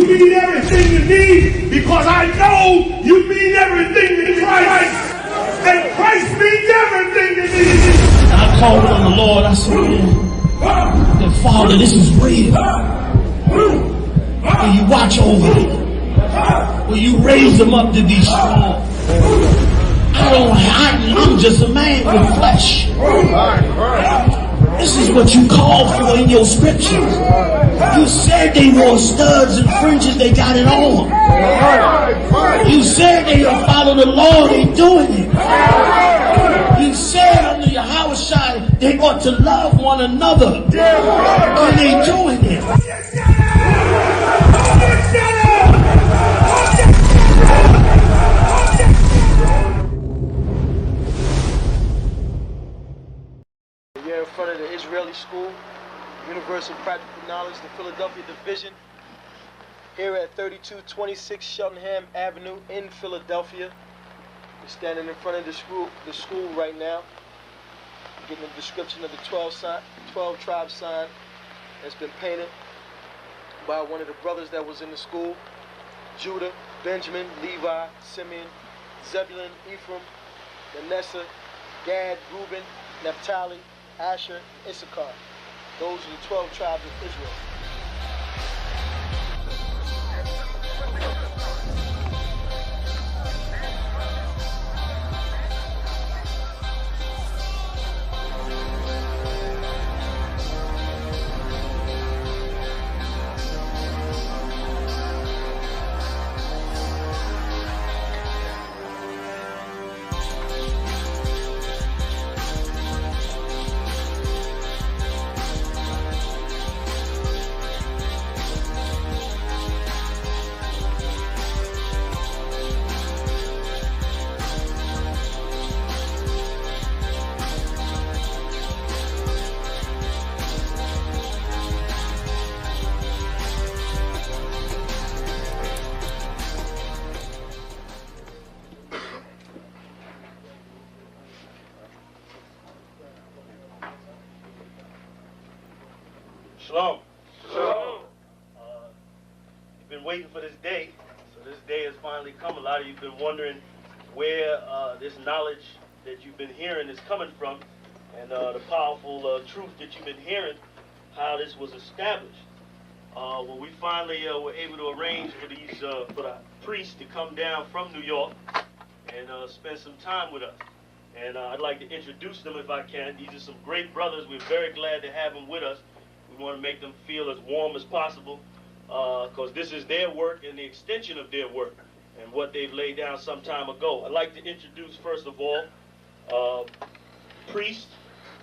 You mean everything to me because I know you mean everything to Christ. And Christ means everything to me. And I called on the Lord. I said, man, that Father, this is real. Will you watch over me? Will you raise them up to be strong? I'm just a man with flesh. This is what you called for in your scriptures. You said they wore studs and fringes, they got it on. You said they will follow the law, they doing it. You said under your house shine, they ought to love one another. And they doing it. We're in front of the Israeli School, Universal Practical Knowledge, the Philadelphia Division, here at 3226 Cheltenham Avenue in Philadelphia. We're standing in front of the school right now, getting a description of the 12 tribe sign that's been painted by one of the brothers that was in the school: Judah, Benjamin, Levi, Simeon, Zebulun, Ephraim, Manasseh, Gad, Reuben, Naphtali, Asher, Issachar. Those are the 12 tribes of Israel. Shalom. Shalom. You've been waiting for this day, so this day has finally come. A lot of you have been wondering where this knowledge that you've been hearing is coming from, and the powerful truth that you've been hearing, how this was established. Well, we finally were able to arrange for the priests to come down from New York and spend some time with us. And I'd like to introduce them if I can. These are some great brothers. We're very glad to have them with us. We want to make them feel as warm as possible because this is their work and the extension of their work and what they've laid down some time ago. I'd like to introduce, first of all, priest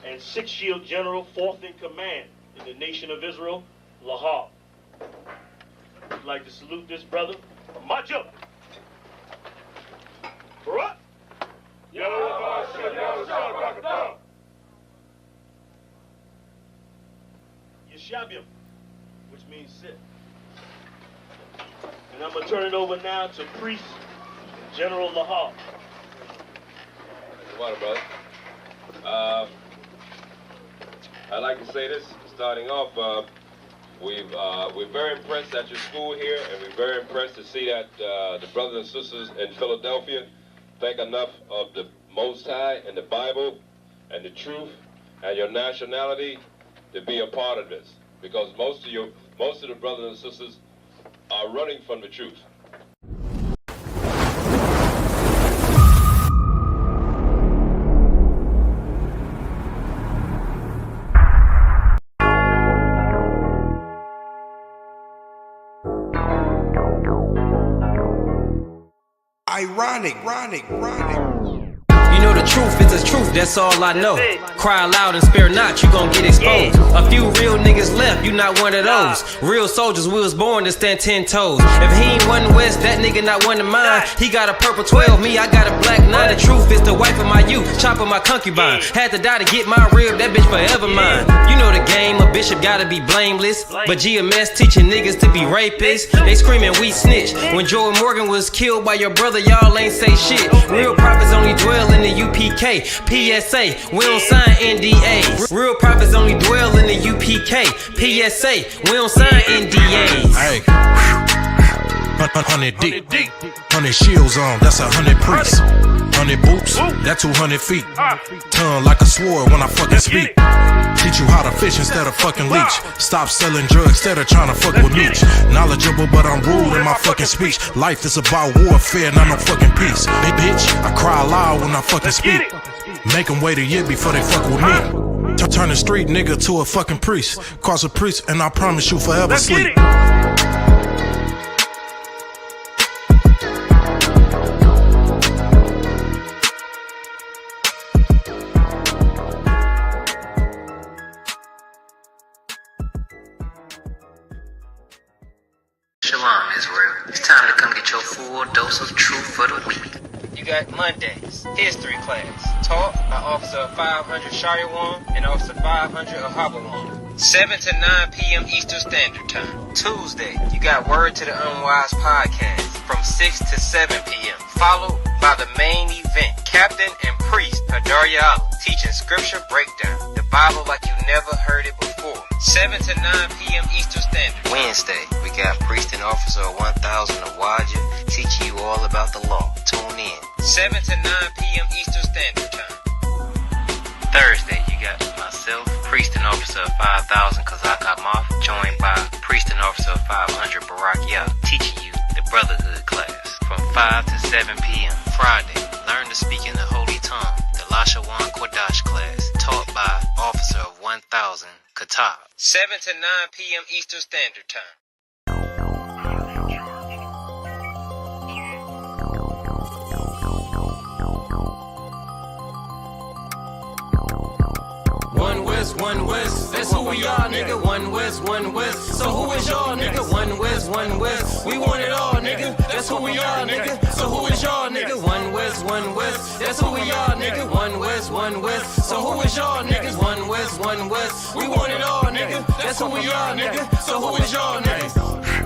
and Sixth Shield General, 4th in command in the nation of Israel, Lahab. I'd like to salute this brother. March up. Barak. Yeshabim, which means sit. And I'm going to turn it over now to Priest General Lahab. Water, brother. I'd like to say this, starting off, we're very impressed at your school here, and we're very impressed to see that the brothers and sisters in Philadelphia think enough of the Most High and the Bible and the truth and your nationality to be a part of this, because most of the brothers and sisters are running from the truth. Ironic. You know the truth is the truth, that's all I know. Cry loud and spare not, you gon' get exposed. A few real niggas left, you not one of those. Real soldiers, we was born to stand 10 toes. If he ain't one West, that nigga not one of mine. He got a purple 12, me I got a black 9. The truth is the wife of my youth, chopping my concubine. Had to die to get my rib, that bitch forever mine. You know the game, a bishop gotta be blameless. But GMS teaching niggas to be rapists. They screaming we snitch. When Joey Morgan was killed by your brother, y'all ain't say shit. Real prophets only dwell in the UPK, PSA, we don't sign NDAs. Real prophets only dwell in the UPK, PSA, we don't sign NDAs. 100 deep, 100 shields on, that's 100 priests. 100 boots, that's 200 feet. Tongue like a sword when I fucking speak. Teach you how to fish instead of fucking leech. Stop selling drugs instead of trying to fuck with me. Knowledgeable, but I'm rude in my fucking speech. Life is about warfare, not no fucking peace. Hey bitch, I cry loud when I fucking speak. Make them wait a year before they fuck with me. Turn a street nigga to a fucking priest. Cross a priest and I promise you forever sleep. Shalom, Israel. It's time to come get your full dose of truth for the week. You got Mondays, history class, taught by Officer 500 Shariwan and Officer 500 Ahabawan. 7 to 9 p.m. Eastern Standard Time. Tuesday, you got Word to the Unwise podcast from 6 to 7 p.m. Followed by the main event, Captain and Priest Hadarya Allah, teaching scripture breakdown, the Bible like you never heard it before. 7 to 9 p.m. Eastern Standard. Wednesday, we got Priest and Officer 1000 Awaja teaching you all about the law. Tune in. 7 to 9 p.m. Eastern Standard Time. Thursday, you got myself, Priest and Officer 5000 Kazak Moth, joined by Priest and Officer 500 Barak Yah, teaching you the Brotherhood class from 5 to 7 p.m. Friday, learn to speak in the Holy Tongue, the Lashawan Kodash class, taught by Officer 1000 Katab. 7 to 9 p.m. Eastern Standard Time. One West, that's who we are, nigga. One West, so who is y'all, nigga? One West, we want it all, nigga. That's who we are, nigga. So who is y'all, nigga? One West, that's who we are, nigga. One West, so who is y'all, niggas? One West, we want it all, nigga. That's who we are, nigga. So who is y'all, niggas?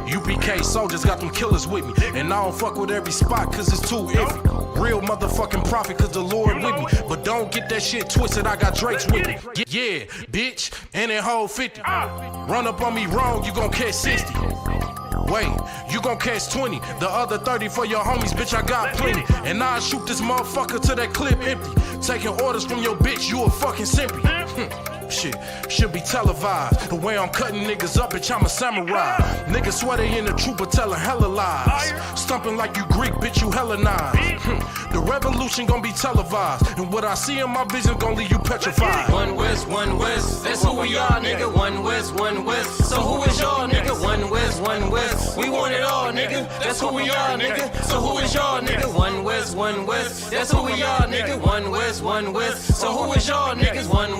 UPK soldiers got them killers with me, and I don't fuck with every spot cause it's too iffy. Real motherfucking prophet cause the Lord with me, but don't get that shit twisted, I got Drake's with me. Yeah, bitch, and that whole 50. Run up on me wrong, you gon' catch 60. Wait, you gon' catch 20. The other 30 for your homies, bitch, I got plenty. And I'll shoot this motherfucker till that clip empty. Taking orders from your bitch, you a fucking simpy. Shit, should be televised. The way I'm cutting niggas up, bitch, I'm a samurai. Niggas swear they in the truth, but telling hella lies. Stumping like you Greek, bitch, you Hellenized. The revolution gon' be televised, and what I see in my vision gon' leave you petrified. One West, that's who we are, nigga. One West, so who is y'all, nigga? One West, we want it all, nigga. That's who we are, nigga. So who is y'all, nigga? One West, that's who we are, nigga. One West, so who is y'all, niggas? One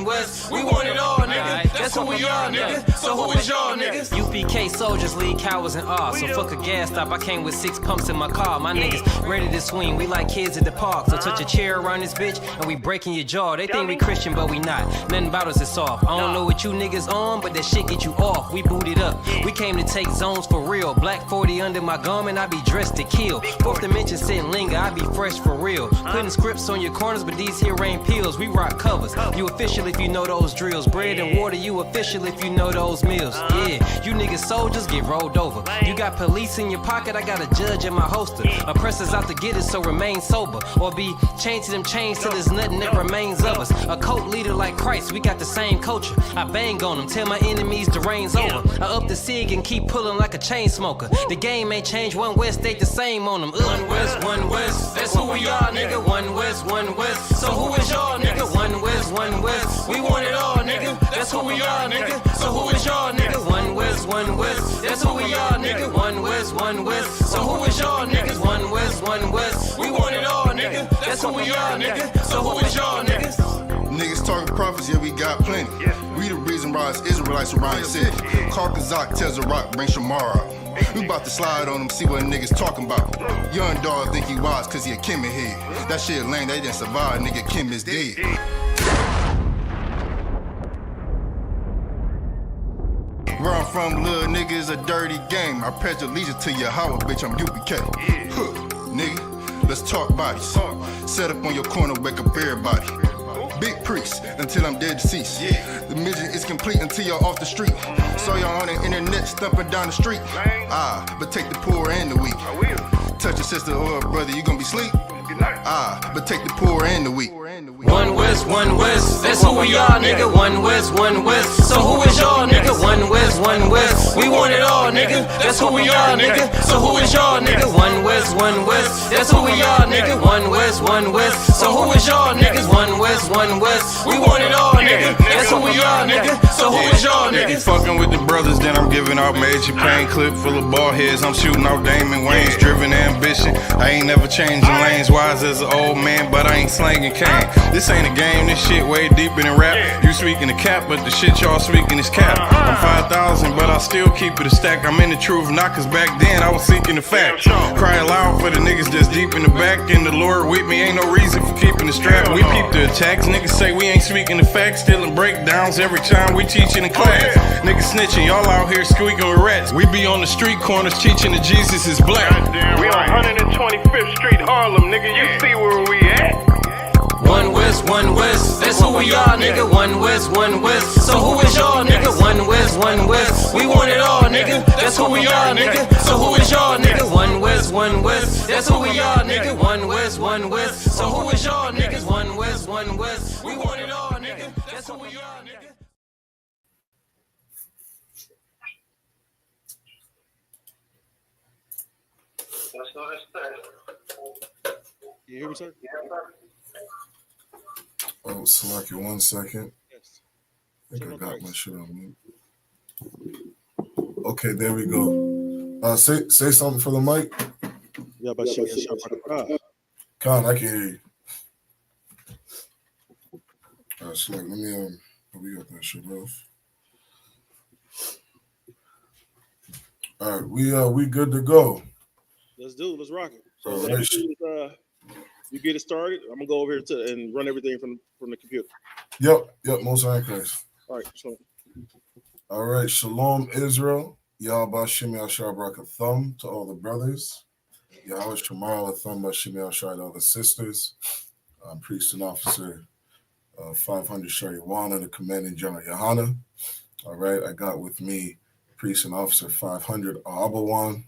West, we want it all, nigga. That's who we are, nigga. So who is y'all, niggas? UPK soldiers lead cowards and R. So fuck a gas stop, I came with 6 pumps in my car. My niggas ready to swing, we like kids at the park. So touch a chair around this bitch and we breaking your jaw. They think we Christian, but we not. Nothing about us is soft. I don't know what you niggas on, but that shit get you off. We booted up. We came to take zones for real. Black 40 under my garment, I be dressed to kill. Fourth dimension sitting linger, I be fresh for real. Putting scripts on your corners, but these here ain't pills. We rock covers. You official if you know those drills. Bread and water, you official if you know those meals. Yeah, you niggas soldiers get rolled over. You got police in your pocket, I got a judge in my holster. Oppressors out to get it, so remain sober. Or be chained to them chains till there's nothing that remains of us. A cult leader like Christ, we got the same culture. I bang on them, tell my enemies the reign's over. I up the sig and keep pulling like a chain smoker. The game ain't changed, One West stayed the same on them. One West, that's who we are, nigga. One West, so who is y'all, nigga? One West, we want it all, nigga. That's who we are, nigga. So who is y'all, nigga? One West, that's who we are, nigga. One West, so who is y'all, niggas? One West, we want it all, nigga. That's who we are, nigga. So who is y'all, niggas? Niggas talking prophets, yeah, we got plenty. We the reason why it's Israelites around the city. Call Kazak, tells a rock, bring Shamar out. We about to slide on them, see what niggas talking about. Young dog think he wise cause he a Kemet head. That shit lame, they didn't survive, nigga, Kim is dead. Where I'm from, little nigga, is a dirty game. I pledge allegiance to Yahweh, bitch, I'm UPK. Huh, nigga, let's talk bodies. Set up on your corner, wake up everybody. Big priest until I'm dead deceased. The mission is complete until y'all off the street. Saw y'all on the internet stumping down the street. But take the poor and the weak. Touch your sister or a brother, you gonna be sleep. But take the poor and the weak. One West, that's who we are, nigga. One West. So who is y'all, nigga? One West. We want it all, nigga. That's who we are, nigga. So who is y'all, nigga? One West. That's who we are, nigga. One West. So who is y'all, niggas? One West. We want it all, nigga. That's who we are, nigga. So who is y'all, niggas? Fucking with the brothers, then I'm giving out major pain. Clip full of ball heads, I'm shooting out Damon Wayne's. Driven ambition, I ain't never changing lanes. Wise as an old man, but I ain't slanging cane. This ain't a game, this shit way deeper than rap. You speaking the cap, but the shit y'all speaking is cap. I'm 5,000, but I still keep it a stack. I'm in the truth, not cause back then I was seeking the fact. Cry aloud for the niggas that's deep in the back. And the Lord with me, ain't no reason for keeping the strap. We peep the attacks, niggas say we ain't speaking the facts. Stealing breakdowns every time we teaching in class. Niggas snitching, y'all out here squeaking with rats. We be on the street corners teaching that Jesus is black. We on 125th Street, Harlem, nigga. You see where we at? One West, that's who we are, nigga. One West. So who is y'all, nigga? One West. We want it all, nigga. That's who we are, nigga. So who is y'all, nigga? One West. That's who we are, nigga. One West. So who is y'all, niggas? One West. We want it all, nigga. That's who we are, nigga. You hear me, sir? Oh, select you 1 second. Yes. I think I got my shit on mute. Okay, there we go. Say something for the mic. Yeah, but Con, I can hear you. All right, select. Let me we got that shit off. All right, we good to go. Let's rock it. So Right. You get it started. I'm gonna go over here and run everything from the computer. Yep, most case. All right, so. All right, Shalom Israel. Yahweh Shemi Al Thumb to all the brothers. Yahweh Shemal Thumb Shemi Al to all the sisters. Priest and officer 500 Shariwana, the commanding general Yohana. All right, I got with me priest and officer 500 Ahabawan.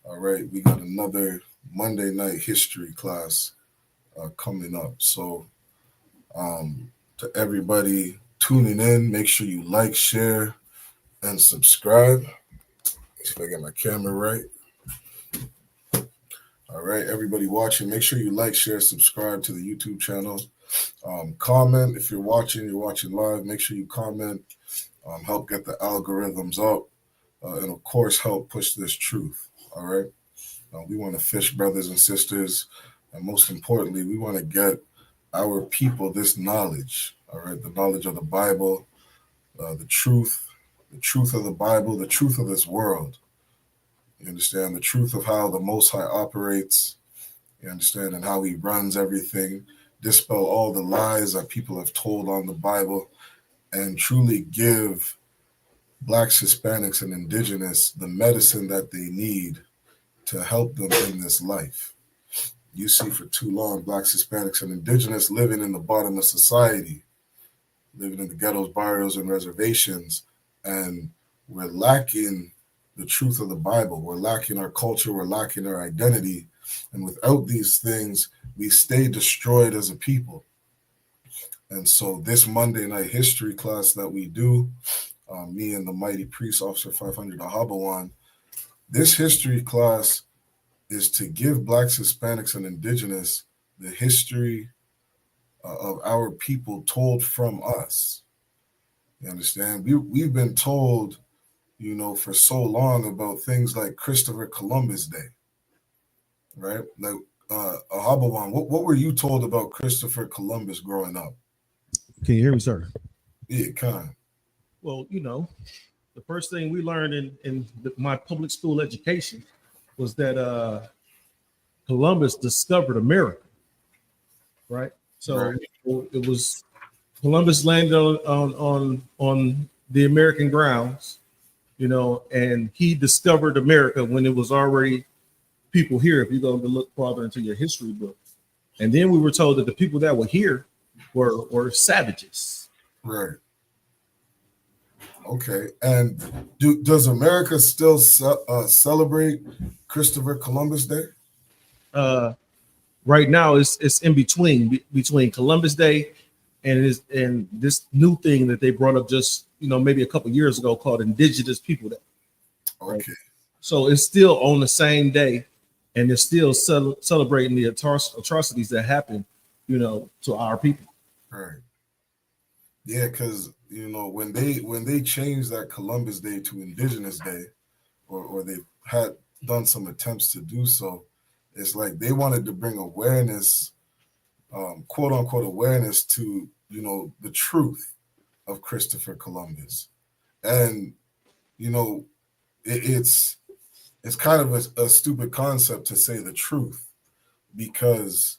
All right, we got another Monday night history class coming up. So to everybody tuning in, make sure you like, share, and subscribe. See if I get my camera right. All right, everybody watching, make sure you like, share, subscribe to the YouTube channel. Comment if you're watching live. Make sure you comment. Help get the algorithms up. And of course, help push this truth. All right. We want to fish brothers and sisters. And most importantly, we want to get our people this knowledge. All right. The knowledge of the Bible, the truth of the Bible, the truth of this world. You understand? The truth of how the Most High operates. You understand? And how he runs everything. Dispel all the lies that people have told on the Bible. And truly give Blacks, Hispanics, and Indigenous the medicine that they need to help them in this life. You see, for too long, Blacks, Hispanics, and Indigenous living in the bottom of society, living in the ghettos, barrios, and reservations, and we're lacking the truth of the Bible. We're lacking our culture. We're lacking our identity. And without these things, we stay destroyed as a people. And so this Monday night history class that we do, me and the mighty priest, Officer 500 Ahabawan, this history class is to give Blacks, Hispanics, and Indigenous the history of our people told from us. You understand? We've been told, for so long about things like Christopher Columbus Day, right? Like, Ahabawan, what were you told about Christopher Columbus growing up? Can you hear me, sir? Yeah, kind. Well, the first thing we learned in my public school education was that Columbus discovered America, right? So Right. It was Columbus landed on the American grounds, and he discovered America when it was already people here. If you go to look farther into your history book, and then we were told that the people that were here were savages. Right. Okay. And does America still celebrate Christopher Columbus Day? Right now, it's in between Columbus Day and this new thing that they brought up just maybe a couple years ago called Indigenous People Day. Right? Okay. So it's still on the same day, and they're still celebrating the atrocities that happened, to our people. Right. Yeah, because when they changed that Columbus Day to Indigenous Day, or they had done some attempts to do so, it's like they wanted to bring awareness, quote unquote awareness to the truth of Christopher Columbus, and it's kind of a stupid concept to say the truth, because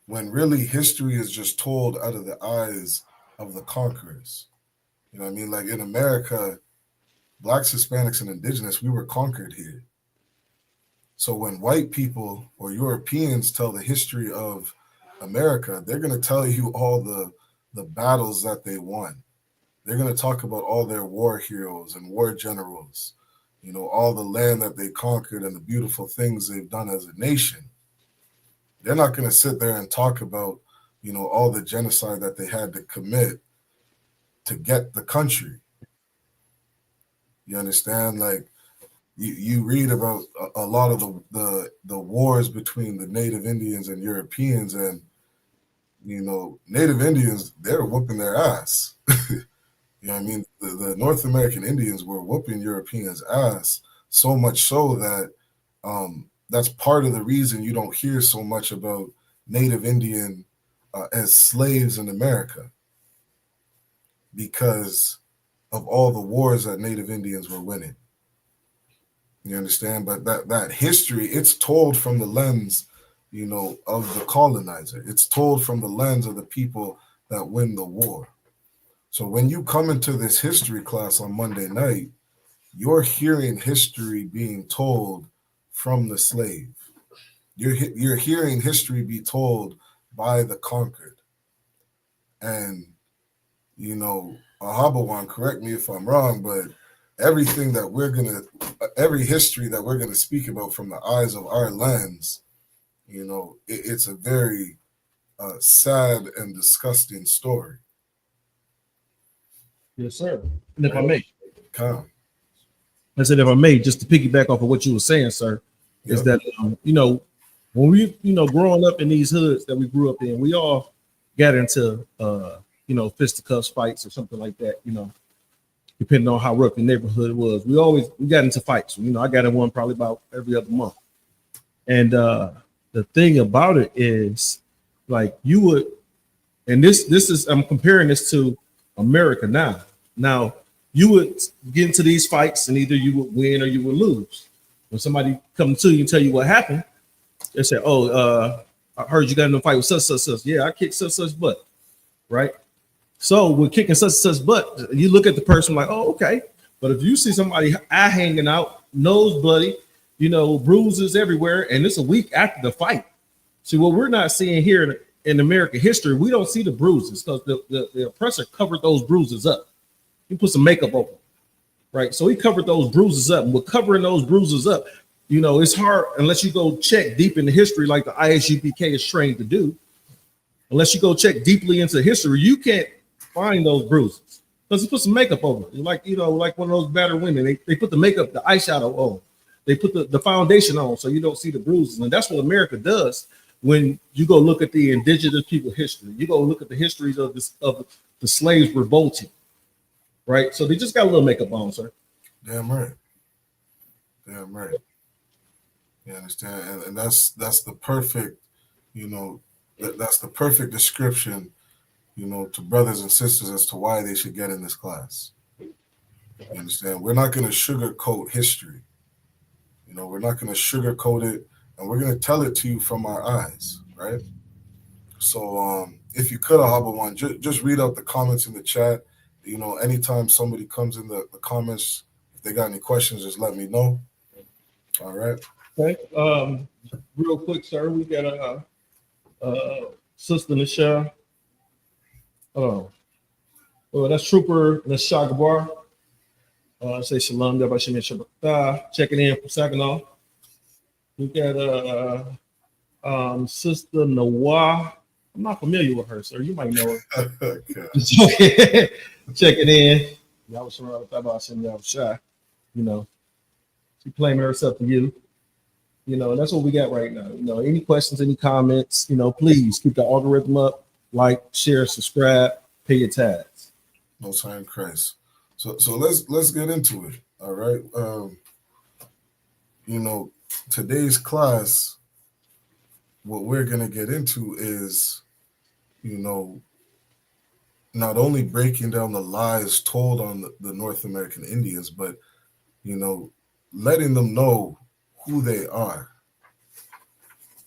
when really history is just told out of the eyes of the conquerors. You know what I mean? Like in America, Blacks, Hispanics, and Indigenous, we were conquered here. So when white people or Europeans tell the history of America, they're going to tell you all the battles that they won. They're going to talk about all their war heroes and war generals, all the land that they conquered and the beautiful things they've done as a nation. They're not going to sit there and talk about, all the genocide that they had to commit to get the country. You understand? Like you read about a lot of the wars between the Native Indians and Europeans, and Native Indians, they're whooping their ass. You know what I mean? The North American Indians were whooping Europeans' ass, so much so that that's part of the reason you don't hear so much about Native Indian as slaves in America, because of all the wars that Native Indians were winning. You understand? But that history, it's told from the lens, of the colonizer. It's told from the lens of the people that win the war. So when you come into this history class on Monday night, you're hearing history being told from the slave. You're hearing history be told by the conquered. And, Ahabawan, correct me if I'm wrong, but every history that we're going to speak about from the eyes of our lens, it's a very sad and disgusting story. Yes, sir. And if I may, Come. I said, if I may, just to piggyback off of what you were saying, sir, is that, when we, growing up in these hoods that we grew up in, we all got into, fisticuffs fights or something like that, depending on how rough the neighborhood was. We got into fights. I got in one probably about every other month. And the thing about it is, like, you would, and this is, I'm comparing this to America now. Now, you would get into these fights and either you would win or you would lose. When somebody comes to you and tell you what happened, they say, I heard you got in a fight with such. Yeah, I kicked such butt, right? So with kicking such butt, you look at the person like, oh, okay. But if you see somebody eye hanging out, nose bloody, bruises everywhere, and it's a week after the fight. See, what we're not seeing here in American history, we don't see the bruises because the oppressor covered those bruises up. He put some makeup over them, right? So he covered those bruises up. And with covering those bruises up, it's hard unless you go check deep into history like the ISUPK is trained to do. Unless you go check deeply into history, you can't find those bruises because he put some makeup over it. Like one of those battered women, they put the makeup, the eyeshadow on. They put the foundation on so you don't see the bruises. And that's what America does when you go look at the indigenous people history. You go look at the histories of the slaves revolting. Right, so they just got a little makeup on, sir. Damn right. You understand, and that's the perfect, that's the perfect description, to brothers and sisters as to why they should get in this class. You understand? We're not going to sugarcoat history. We're not going to sugarcoat it, and we're going to tell it to you from our eyes, right? So, if you could, Ahabawan, just read out the comments in the chat. Anytime somebody comes in the comments, if they got any questions, just let me know. All right. Okay. Real quick, sir, we got a Sister Michelle. Hold on. That's Trooper Nashagabar. Say shalom. Checking in for Saginaw. We got Sister Nawah. I'm not familiar with her, sir. You might know her. Okay. Checking in. Y'all was shy. You know, she claiming herself to you. You know, that's what we got right now. You know, any questions, any comments, you know, please keep the algorithm up. Like, share, subscribe, pay your tithes. No time, Christ. So let's get into it. All right. You know, today's class, what we're gonna get into is, you know, not only breaking down the lies told on the North American Indians, but, you know, letting them know who they are.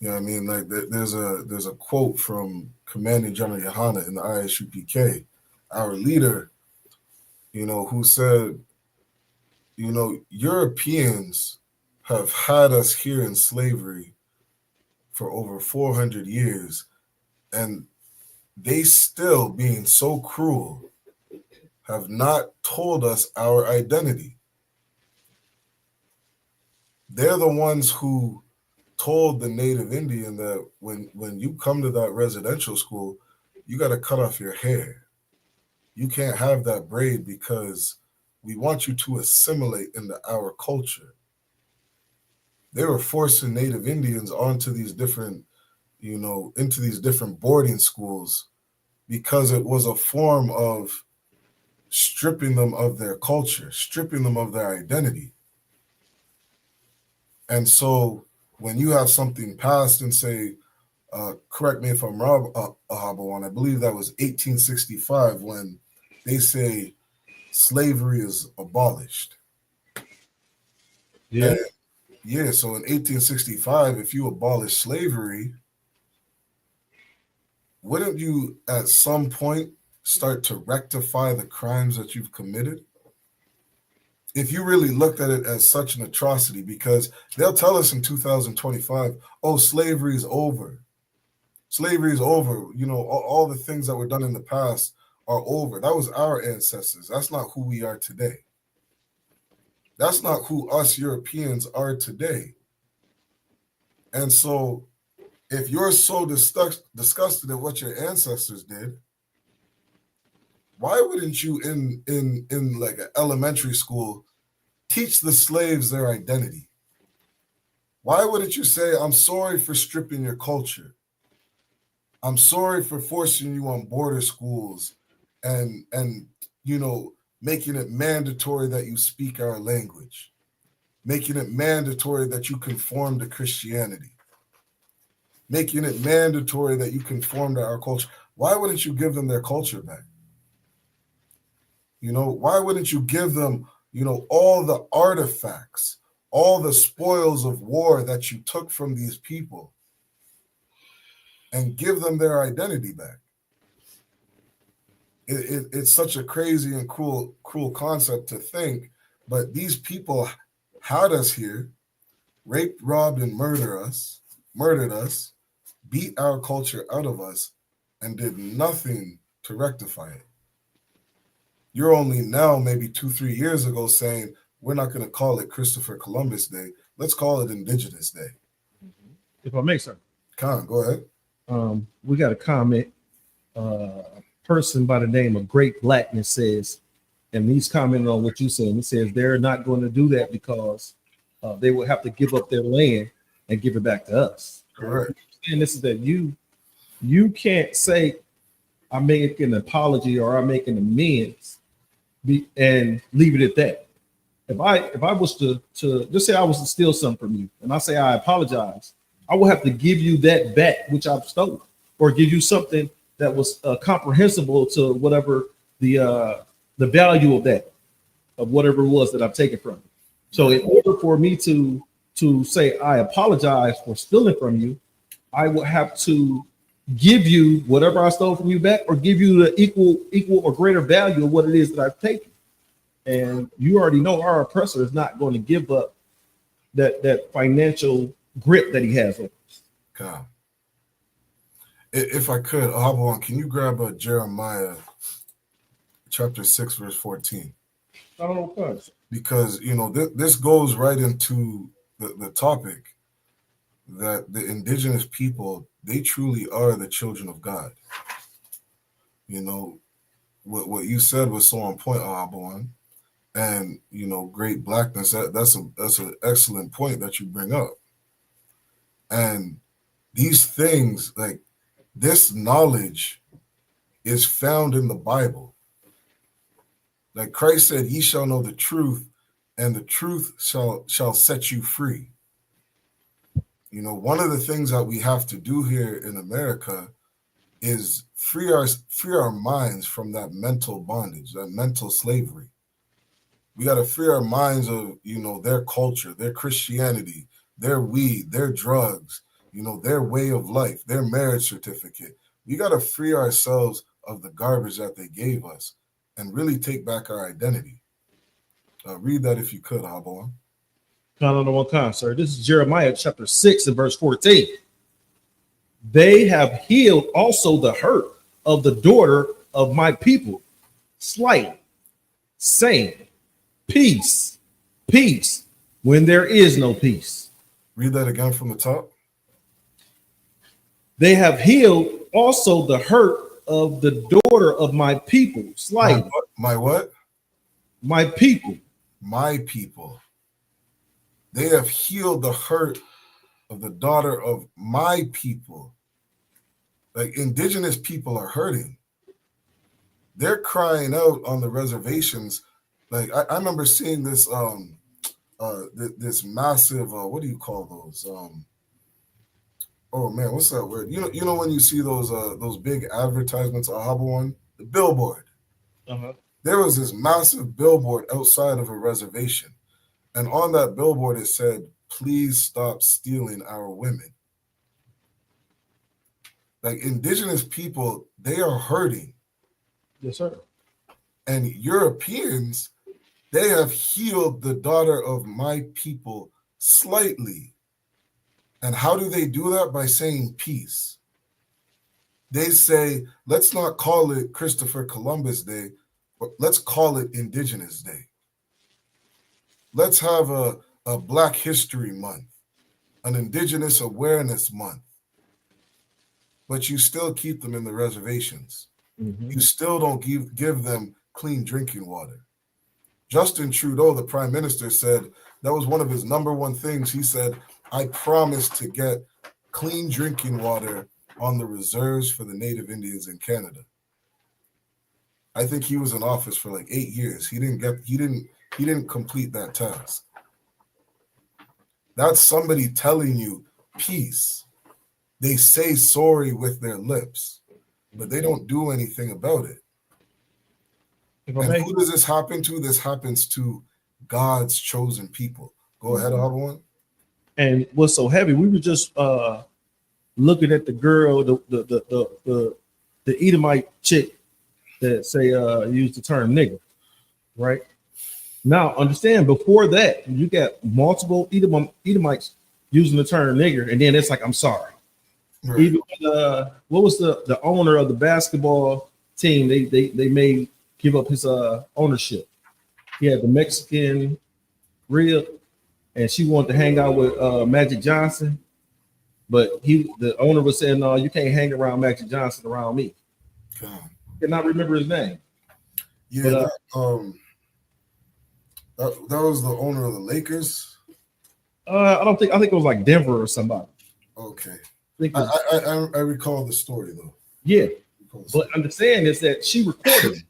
You know what I mean? Like there's a quote from Commanding General Yohana in the ISUPK, our leader, you know, who said, you know, Europeans have had us here in slavery for over 400 years, and they still, being so cruel, have not told us our identity. They're the ones who told the native Indian that when you come to that residential school, you got to cut off your hair. You can't have that braid because we want you to assimilate into our culture. They were forcing native Indians onto these different, you know, into these different boarding schools because it was a form of stripping them of their culture, stripping them of their identity. And so when you have something passed and say, correct me if I'm wrong, Ahabawan, I believe that was 1865 when they say slavery is abolished. Yeah. Yeah, so in 1865, if you abolish slavery, wouldn't you at some point start to rectify the crimes that you've committed? If you really looked at it as such an atrocity, because they'll tell us in 2025, oh, slavery is over. Slavery is over. You know, all the things that were done in the past are over. That was our ancestors. That's not who we are today. That's not who us Europeans are today. And so if you're so disgusted at what your ancestors did, why wouldn't you in like an elementary school teach the slaves their identity? Why wouldn't you say, I'm sorry for stripping your culture. I'm sorry for forcing you on border schools and you know, making it mandatory that you speak our language, making it mandatory that you conform to Christianity, making it mandatory that you conform to our culture. Why wouldn't you give them their culture back? You know, why wouldn't you give them, you know, all the artifacts, all the spoils of war that you took from these people and give them their identity back? It's such a crazy and cruel concept to think, but these people had us here, raped, robbed, and murdered us, beat our culture out of us, and did nothing to rectify it. You're only now, maybe 2-3 years ago, saying, we're not going to call it Christopher Columbus Day. Let's call it Indigenous Day. If I may, sir. Con, go ahead. We got a comment. Person by the name of Great Blackness says, and he's commenting on what you said. He says they're not going to do that because they will have to give up their land and give it back to us. Correct. And this is that you can't say I'm making an apology or I'm making amends and leave it at that. If I was to just say I was to steal something from you and I say I apologize, I will have to give you that back which I've stolen, or give you something that was comprehensible to whatever the value of that, of whatever it was that I've taken from you. So in order for me to say I apologize for stealing from you, I will have to give you whatever I stole from you back, or give you the equal or greater value of what it is that I've taken. And you already know our oppressor is not going to give up that financial grip that he has over us. God. If I could, Ahabon, can you grab Jeremiah chapter 6, verse 14? I don't know. Because, this goes right into the topic that the indigenous people, they truly are the children of God. What you said was so on point, Ahabon. And, great blackness, that's an excellent point that you bring up. And these things, like this knowledge is found in the Bible. Like Christ said, ye shall know the truth, and the truth shall set you free. One of the things that we have to do here in America is free our minds from that mental bondage, that mental slavery. We got to free our minds of, their culture, their Christianity, their weed, their drugs, their way of life, their marriage certificate. We got to free ourselves of the garbage that they gave us and really take back our identity. Read that if you could, Ahabon. Sir. This is Jeremiah chapter 6 and verse 14. They have healed also the hurt of the daughter of my people, slight, saying, peace, peace, when there is no peace. Read that again from the top. They have healed also the hurt of the daughter of my people, slight. My what? My people. My people. They have healed the hurt of the daughter of my people. Like indigenous people are hurting. They're crying out on the reservations. Like I remember seeing this this massive what do you call those? Oh man, what's that word? You know when you see those big advertisements, Ahabon, the billboard. There was this massive billboard outside of a reservation. And on that billboard, it said, please stop stealing our women. Like indigenous people, they are hurting. Yes, sir. And Europeans, they have healed the daughter of my people slightly. And how do they do that? By saying peace. They say, let's not call it Christopher Columbus Day, but let's call it Indigenous Day. Let's have a Black History Month, an Indigenous Awareness Month. But you still keep them in the reservations. Mm-hmm. You still don't give them clean drinking water. Justin Trudeau, the prime minister, said that was one of his number one things. He said, I promise to get clean drinking water on the reserves for the Native Indians in Canada. I think he was in office for like 8 years. He didn't complete that task. That's somebody telling you peace. They say sorry with their lips, but they don't do anything about it. And who does this happen to? This happens to God's chosen people. Go ahead, Ahabon. And what's so heavy? We were just looking at the girl, the Edomite chick that say use the term nigger, right? Now, understand, before that, you got multiple Edomites using the term nigger, and then it's like, I'm sorry. Right. Even what was the owner of the basketball team? They made give up his ownership. He had the Mexican rib, and she wanted to hang out with Magic Johnson, but the owner was saying, no, you can't hang around Magic Johnson around me. I cannot remember his name. Yeah, but, that was the owner of the Lakers. I think it was like Denver or somebody. Okay. I recall the story though. Yeah, but understand is that she recorded,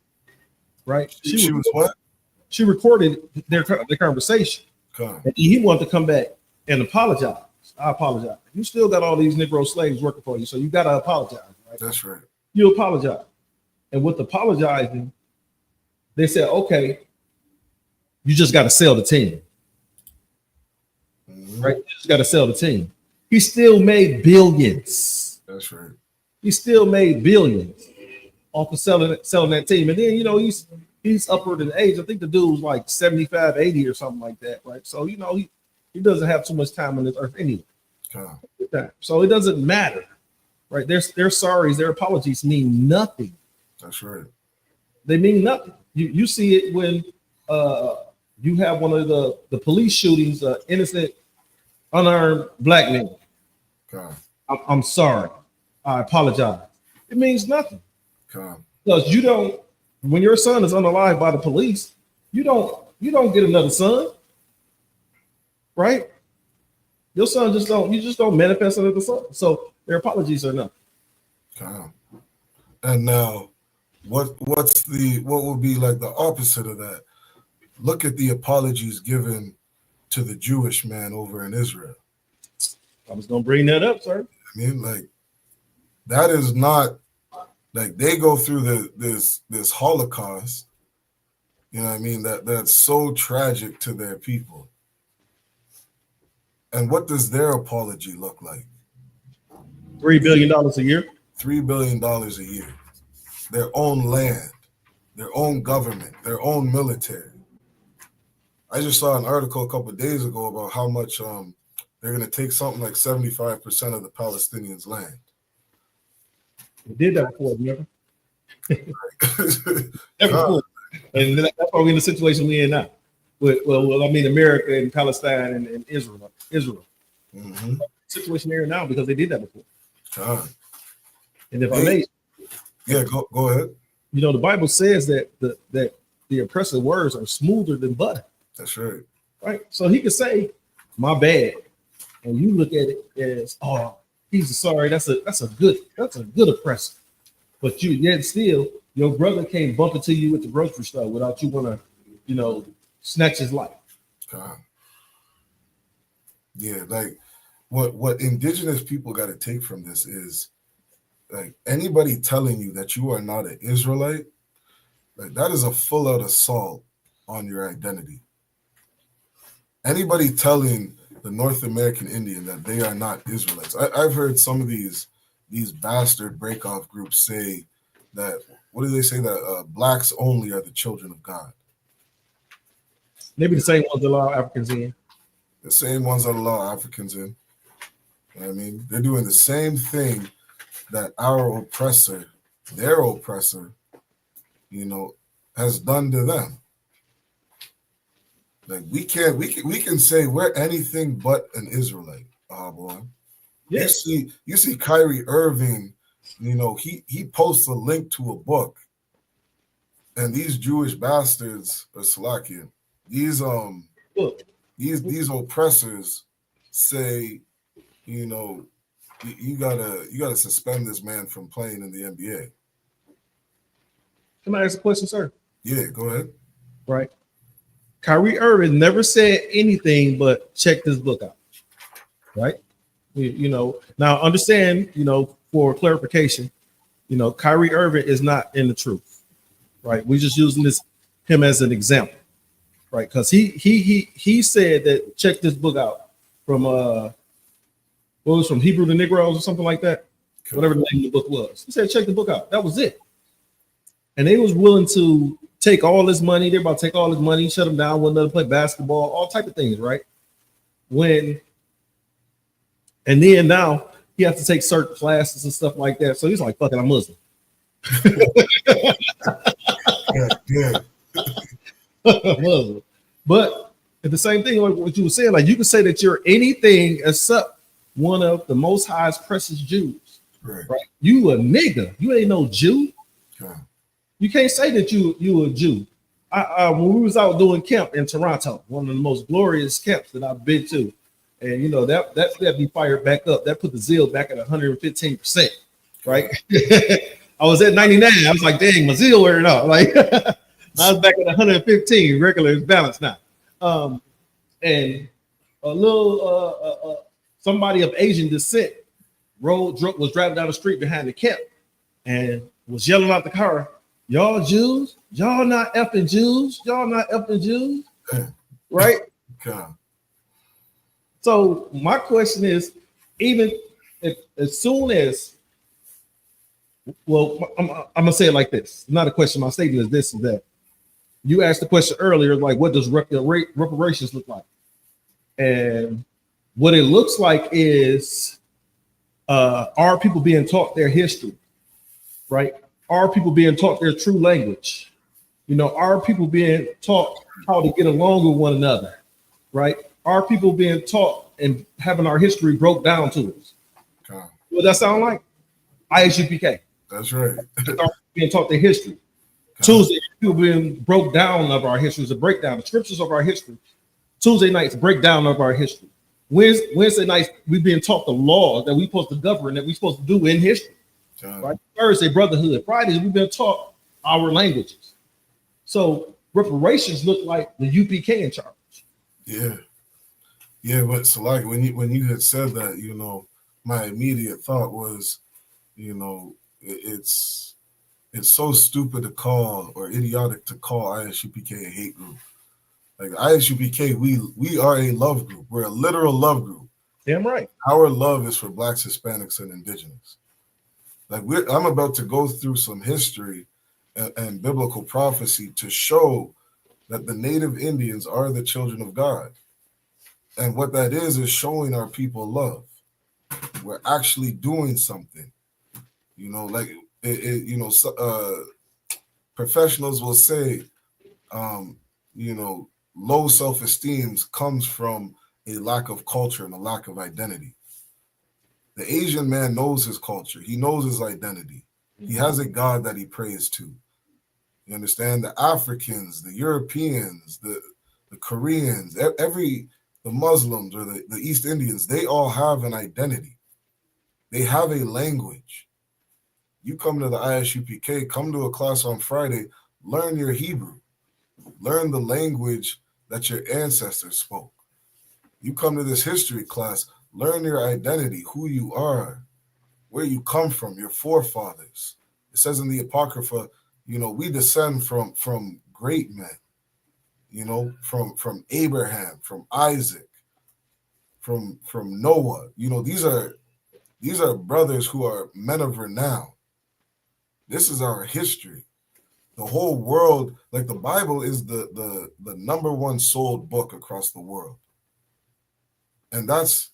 right? She was what? She recorded their conversation. And he wanted to come back and apologize. I apologize. You still got all these Negro slaves working for you, so you got to apologize. Right? That's right. You apologize, and with apologizing, they said, "Okay, you just got to sell the team." Mm-hmm. Right? You just got to sell the team. He still made billions. That's right. He still made billions off of selling that team. And then, he's upward in age. I think the dude was like 75, 80 or something like that, right? So, he doesn't have too much time on this earth anyway. So it doesn't matter right? Their sorries, their apologies mean nothing. That's right. They mean nothing. You see it when you have one of the police shootings, innocent, unarmed black men. God. I'm sorry. I apologize. It means nothing. God. Because you don't, when your son is unalived by the police, you don't get another son, right? Your son just don't manifest another son. So their apologies are nothing. God. And now, what would be like the opposite of that? Look at the apologies given to the Jewish man over in Israel. I was gonna bring that up, sir. I mean, like, that is not like they go through this Holocaust. You know what I mean? That's so tragic to their people. And what does their apology look like? $3 billion a year. $3 billion a year. Their own land, their own government, their own military. I just saw an article a couple of days ago about how much they're going to take something like 75% of the Palestinians' land. We did that before, remember? Before. And that's why we're in the situation we're in now. Well, I mean, America and Palestine and Israel. Mm-hmm. Situation they're in now because they did that before. And if I may, go ahead. You know, the Bible says that the oppressive words are smoother than butter. That's right. Right. So he could say, "My bad," and you look at it as, "Oh, he's sorry." That's a good oppressor. But yet still, your brother can't bump into you at the grocery store without you want to, snatch his life. Yeah, like what indigenous people got to take from this is, like, anybody telling you that you are not an Israelite, like, that is a full-out assault on your identity. Anybody telling the North American Indian that they are not Israelites. I've heard some of these bastard breakoff groups say that, what do they say, that blacks only are the children of God. Maybe the same ones that allow Africans in. The same ones that allow Africans in. You know what I mean? They're doing the same thing that our oppressor, their oppressor, has done to them. Like, we can say we're anything but an Israelite. Boy. Yes. You see Kyrie Irving, he posts a link to a book, and these Jewish bastards are Salakian. These oppressors say, you gotta suspend this man from playing in the NBA. Can I ask a question, sir? Yeah, go ahead. Right. Kyrie Irving never said anything but check this book out. Right. Now understand, for clarification, Kyrie Irving is not in the truth. Right. We're just using him as an example. Right. Because he said that check this book out from from Hebrew to Negroes or something like that. Cool. Whatever the name of the book was. He said check the book out. That was it. And they was willing to take all his money. They're about to take all his money, shut him down, wouldn't let him play basketball, all type of things, right? And then now he has to take certain classes and stuff like that. So he's like, fuck it, I'm Muslim. Yeah. Muslim. But at the same thing, like what you were saying, like you can say that you're anything except one of the Most High's precious Jews. Right? You a nigga. You ain't no Jew. Okay. You can't say that you a Jew. When we was out doing camp in Toronto, one of the most glorious camps that I've been to, and that be fired back up. That put the zeal back at 115%. Right? I was at 99. I was like, dang, my zeal wearing out. Like I was back at 115. Regular is balanced now. And a little somebody of Asian descent was driving down the street behind the camp and was yelling out the car, "Y'all Jews? Y'all not effing Jews? Y'all not effing Jews?" Right? God. So my question is, even as soon as, well, I'm gonna say it like this. Not a question. My statement is this: is that you asked the question earlier, like, what does reparations look like? And what it looks like is Are people being taught their history, right? Are people being taught their true language? You know, are people being taught how to get along with one another, right? Are people being taught and having our history broke down to us? What does that sound like? ISUPK. That's right. Being taught their history. Tuesday, people being broke down of our history, a breakdown, the scriptures of our history. Tuesday nights, breakdown of our history. Wednesday nights, we've been taught the laws that we're supposed to govern, that we're supposed to do in history. Right? Thursday, brotherhood. Fridays, we've been taught our languages. So reparations look like the UPK in charge. Yeah. Yeah, but so like when you had said that, you know, my immediate thought was, you know, it's so stupid to call or idiotic to call ISUPK a hate group. Like ISUPK, we are a love group. We're a literal love group. Damn right. Our love is for Blacks, Hispanics, and Indigenous. Like I'm about to go through some history and biblical prophecy to show that the native Indians are the children of God. And what that is showing our people love. We're actually doing something. You know, like, professionals will say, you know, low self-esteem comes from a lack of culture and a lack of identity. The Asian man knows his culture. He knows his identity. He has a God that he prays to. You understand? The Africans, the Europeans, the Koreans, the Muslims or the East Indians, they all have an identity. They have a language. You come to the ISUPK, come to a class on Friday, learn your Hebrew. Learn the language that your ancestors spoke. You come to this history class, learn your identity, who you are, where you come from, your forefathers. It says in the Apocrypha, you know, we descend from great men, you know, from Abraham, from Isaac, from Noah. You know, these are brothers who are men of renown. This is our history. The whole world, like the Bible is the number one sold book across the world. And that's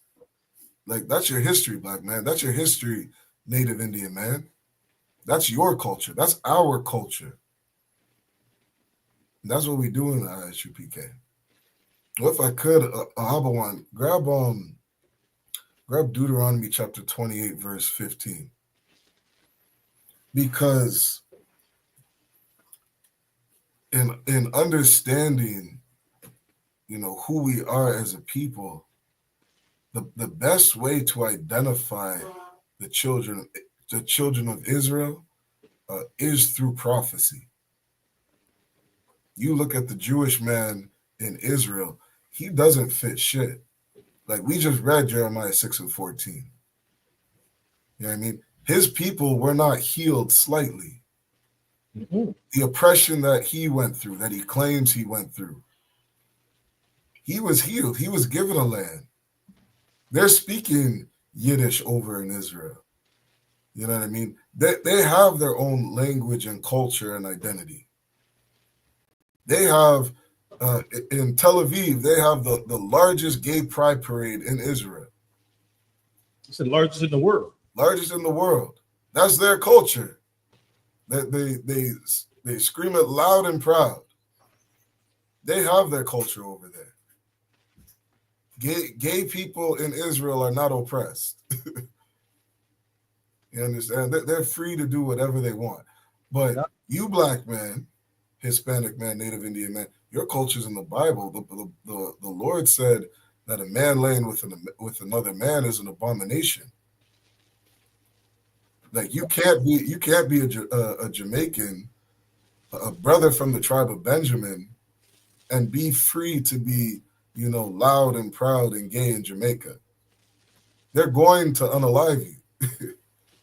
your history, Black man. That's your history, Native Indian man. That's your culture. That's our culture. And that's what we do in the ISUPK. Well, if I could, Ahabawan, grab Deuteronomy chapter 28, verse 15. Because in understanding, you know, who we are as a people, the best way to identify the children of Israel is through prophecy. You look at the Jewish man in Israel, he doesn't fit shit. Like we just read Jeremiah 6:14. You know what I mean? His people were not healed slightly. Mm-hmm. The oppression that he went through, that he claims he went through, he was healed. He was given a land. They're speaking Yiddish over in Israel. You know what I mean? They have their own language and culture and identity. They have, in Tel Aviv, they have the largest gay pride parade in Israel. It's the largest in the world. Largest in the world. That's their culture. That they scream it loud and proud. They have their culture over there. Gay people in Israel are not oppressed. You understand? They're free to do whatever they want. But you Black man, Hispanic man, Native Indian man, your culture's in the Bible. The Lord said that a man laying with another man is an abomination. Like you can't be a Jamaican, a brother from the tribe of Benjamin, and be free to be, you know, loud and proud and gay in Jamaica. They're going to unalive you.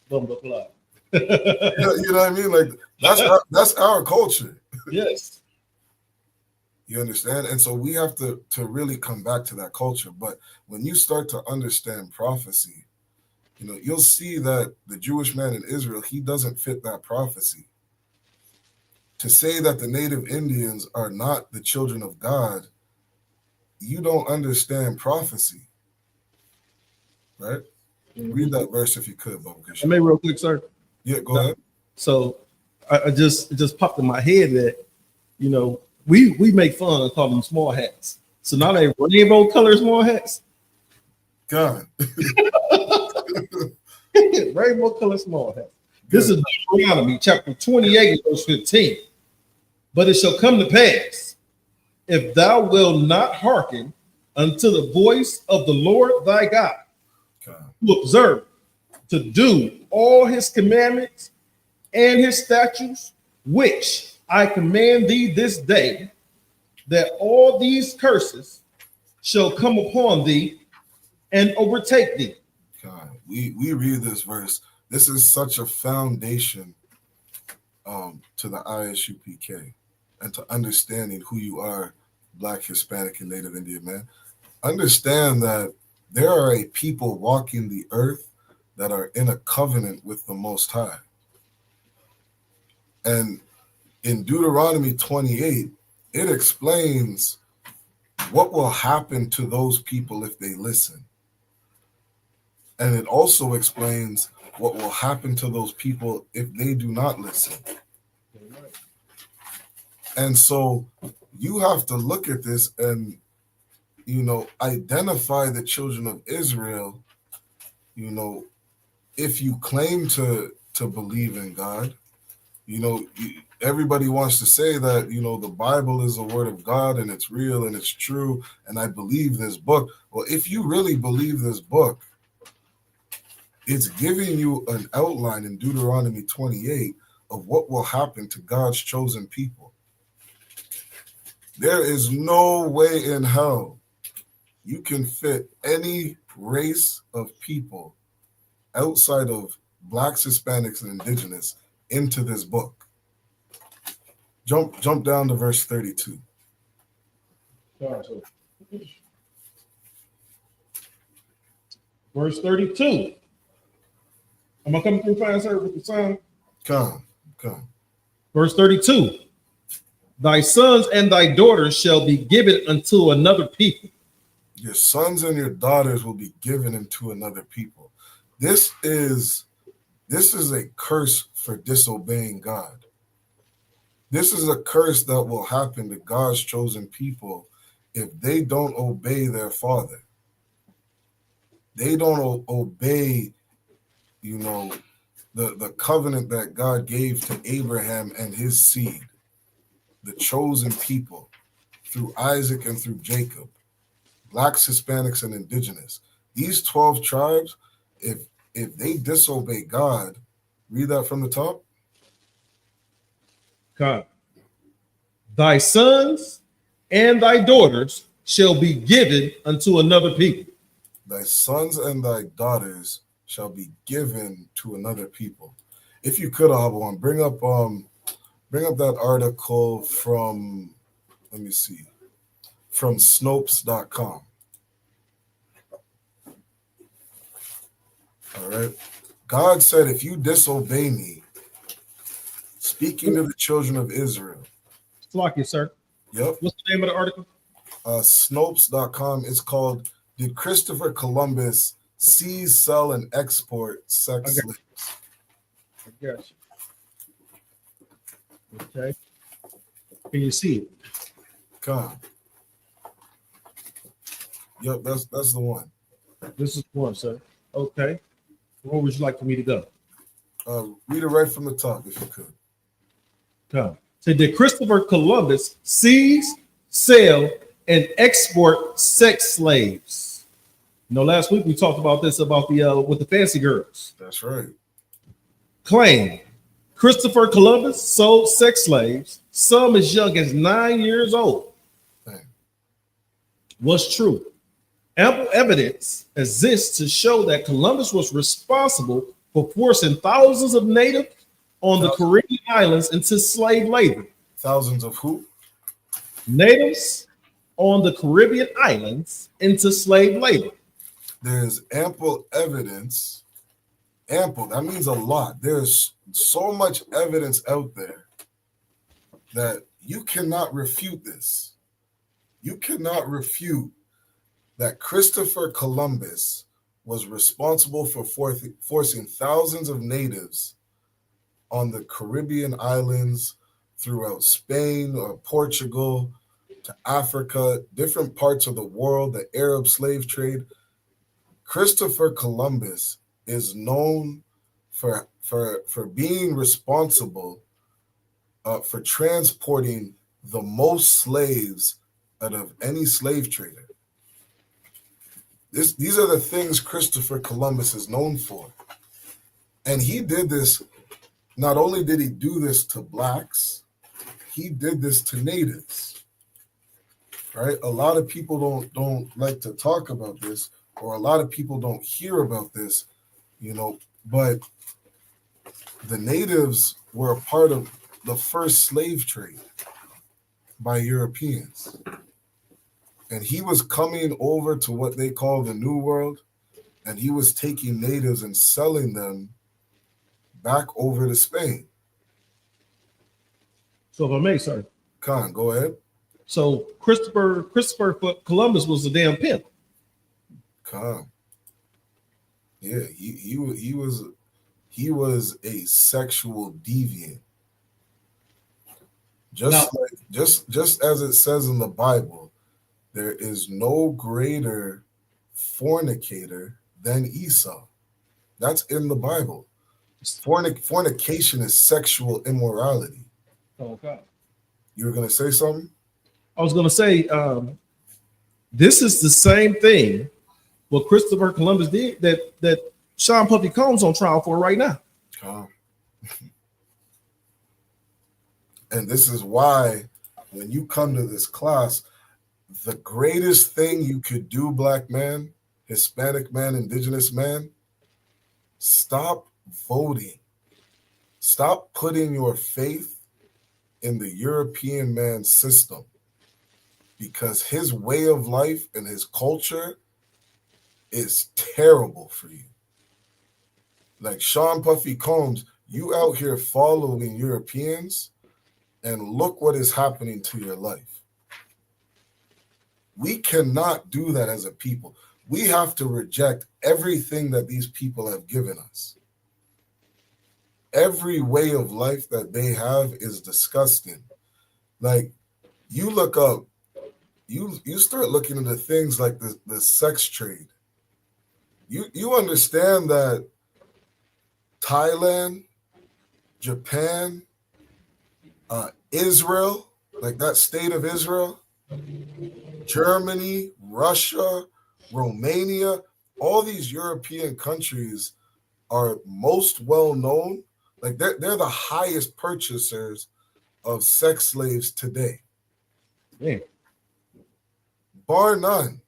You know what I mean? Like that's our culture. Yes. You understand? And so we have to really come back to that culture. But when you start to understand prophecy, you know, you'll see that the Jewish man in Israel, he doesn't fit that prophecy. To say that the native Indians are not the children of God, you don't understand prophecy, right? Read that verse if you could, Bubba. I may real quick, sir. Yeah, go ahead. So I just popped in my head that, you know, we make fun and call them small hats. So now they rainbow color small hats. God. Rainbow color small hats. This is Deuteronomy chapter 28, verse 15. But it shall come to pass, if thou wilt not hearken unto the voice of the Lord thy God, to observe, to do all his commandments and his statutes, which I command thee this day, that all these curses shall come upon thee and overtake thee. God, we read this verse. This is such a foundation to the ISUPK and to understanding who you are, Black, Hispanic, and Native Indian man. Understand that there are a people walking the earth that are in a covenant with the Most High. And in Deuteronomy 28, it explains what will happen to those people if they listen. And it also explains what will happen to those people if they do not listen. And so you have to look at this and, you know, identify the children of Israel. You know, if you claim to believe in God, you know, everybody wants to say that, you know, the Bible is the word of God and it's real and it's true, and I believe this book. Well, if you really believe this book, it's giving you an outline in Deuteronomy 28 of what will happen to God's chosen people. There is no way in hell you can fit any race of people outside of Blacks, Hispanics, and Indigenous into this book. Jump down to verse 32. Verse 32. Am I coming through fine, sir, with the sound? Come. Verse 32. Thy sons and thy daughters shall be given unto another people. Your sons and your daughters will be given into another people. This is a curse for disobeying God. This is a curse that will happen to God's chosen people if they don't obey their father. They don't obey, you know, the covenant that God gave to Abraham and his seed, the chosen people, through Isaac and through Jacob, Blacks, Hispanics, and Indigenous. These 12 tribes, if they disobey God, read that from the top. God. Thy sons and thy daughters shall be given unto another people. Thy sons and thy daughters shall be given to another people. If you could, Ahabuan, bring up that article from, let me see, from Snopes.com. All right. God said, if you disobey me, speaking to the children of Israel. Flock you, sir. Yep. What's the name of the article? Snopes.com. It's called, Did Christopher Columbus Seize, Sell, and Export Sex Slaves? I got you. Okay. Can you see it? Come. Yep, that's the one. This is one, sir. Okay. Where would you like for me to go? Read it right from the top, if you could. Come. So did Christopher Columbus seize, sell, and export sex slaves? You know, last week we talked about this, about the with the fancy girls. That's right. Claim Christopher Columbus sold sex slaves, some as young as 9 years old. Was true. Ample evidence exists to show that Columbus was responsible for forcing thousands of natives on the Caribbean islands into slave labor. Thousands of who? Natives on the Caribbean islands into slave labor. There's ample evidence. Ample, that means a lot. There's so much evidence out there that you cannot refute this. You cannot refute that Christopher Columbus was responsible for forcing thousands of natives on the Caribbean islands throughout Spain or Portugal to Africa, different parts of the world, the Arab slave trade. Christopher Columbus is known for being responsible for transporting the most slaves out of any slave trader. These are the things Christopher Columbus is known for. And he did this, not only did he do this to blacks, he did this to natives. Right? A lot of people don't like to talk about this, or a lot of people don't hear about this, but the natives were a part of the first slave trade by Europeans. And he was coming over to what they call the New World, and he was taking natives and selling them back over to Spain. So if I may, sir. Khan, go ahead. So Christopher Columbus was a damn pimp. Khan. Yeah, he was a sexual deviant. Just as it says in the Bible, there is no greater fornicator than Esau. That's in the Bible. Fornication is sexual immorality. Okay. You were going to say something? I was going to say, this is the same thing what Christopher Columbus did that Sean Puffy Combs on trial for right now. And this is why when you come to this class, the greatest thing you could do, black man, Hispanic man, indigenous man, stop voting. Stop putting your faith in the European man's system, because his way of life and his culture is terrible for you. Like Sean Puffy Combs, you out here following Europeans, and look what is happening to your life. We cannot do that as a people. We have to reject everything that these people have given us. Every way of life that they have is disgusting. Like, you look up, you start looking into things like the sex trade. You understand that Thailand, Japan, Israel, like that state of Israel, Germany, Russia, Romania, all these European countries are most well known. Like they're the highest purchasers of sex slaves today. Yeah. Bar none.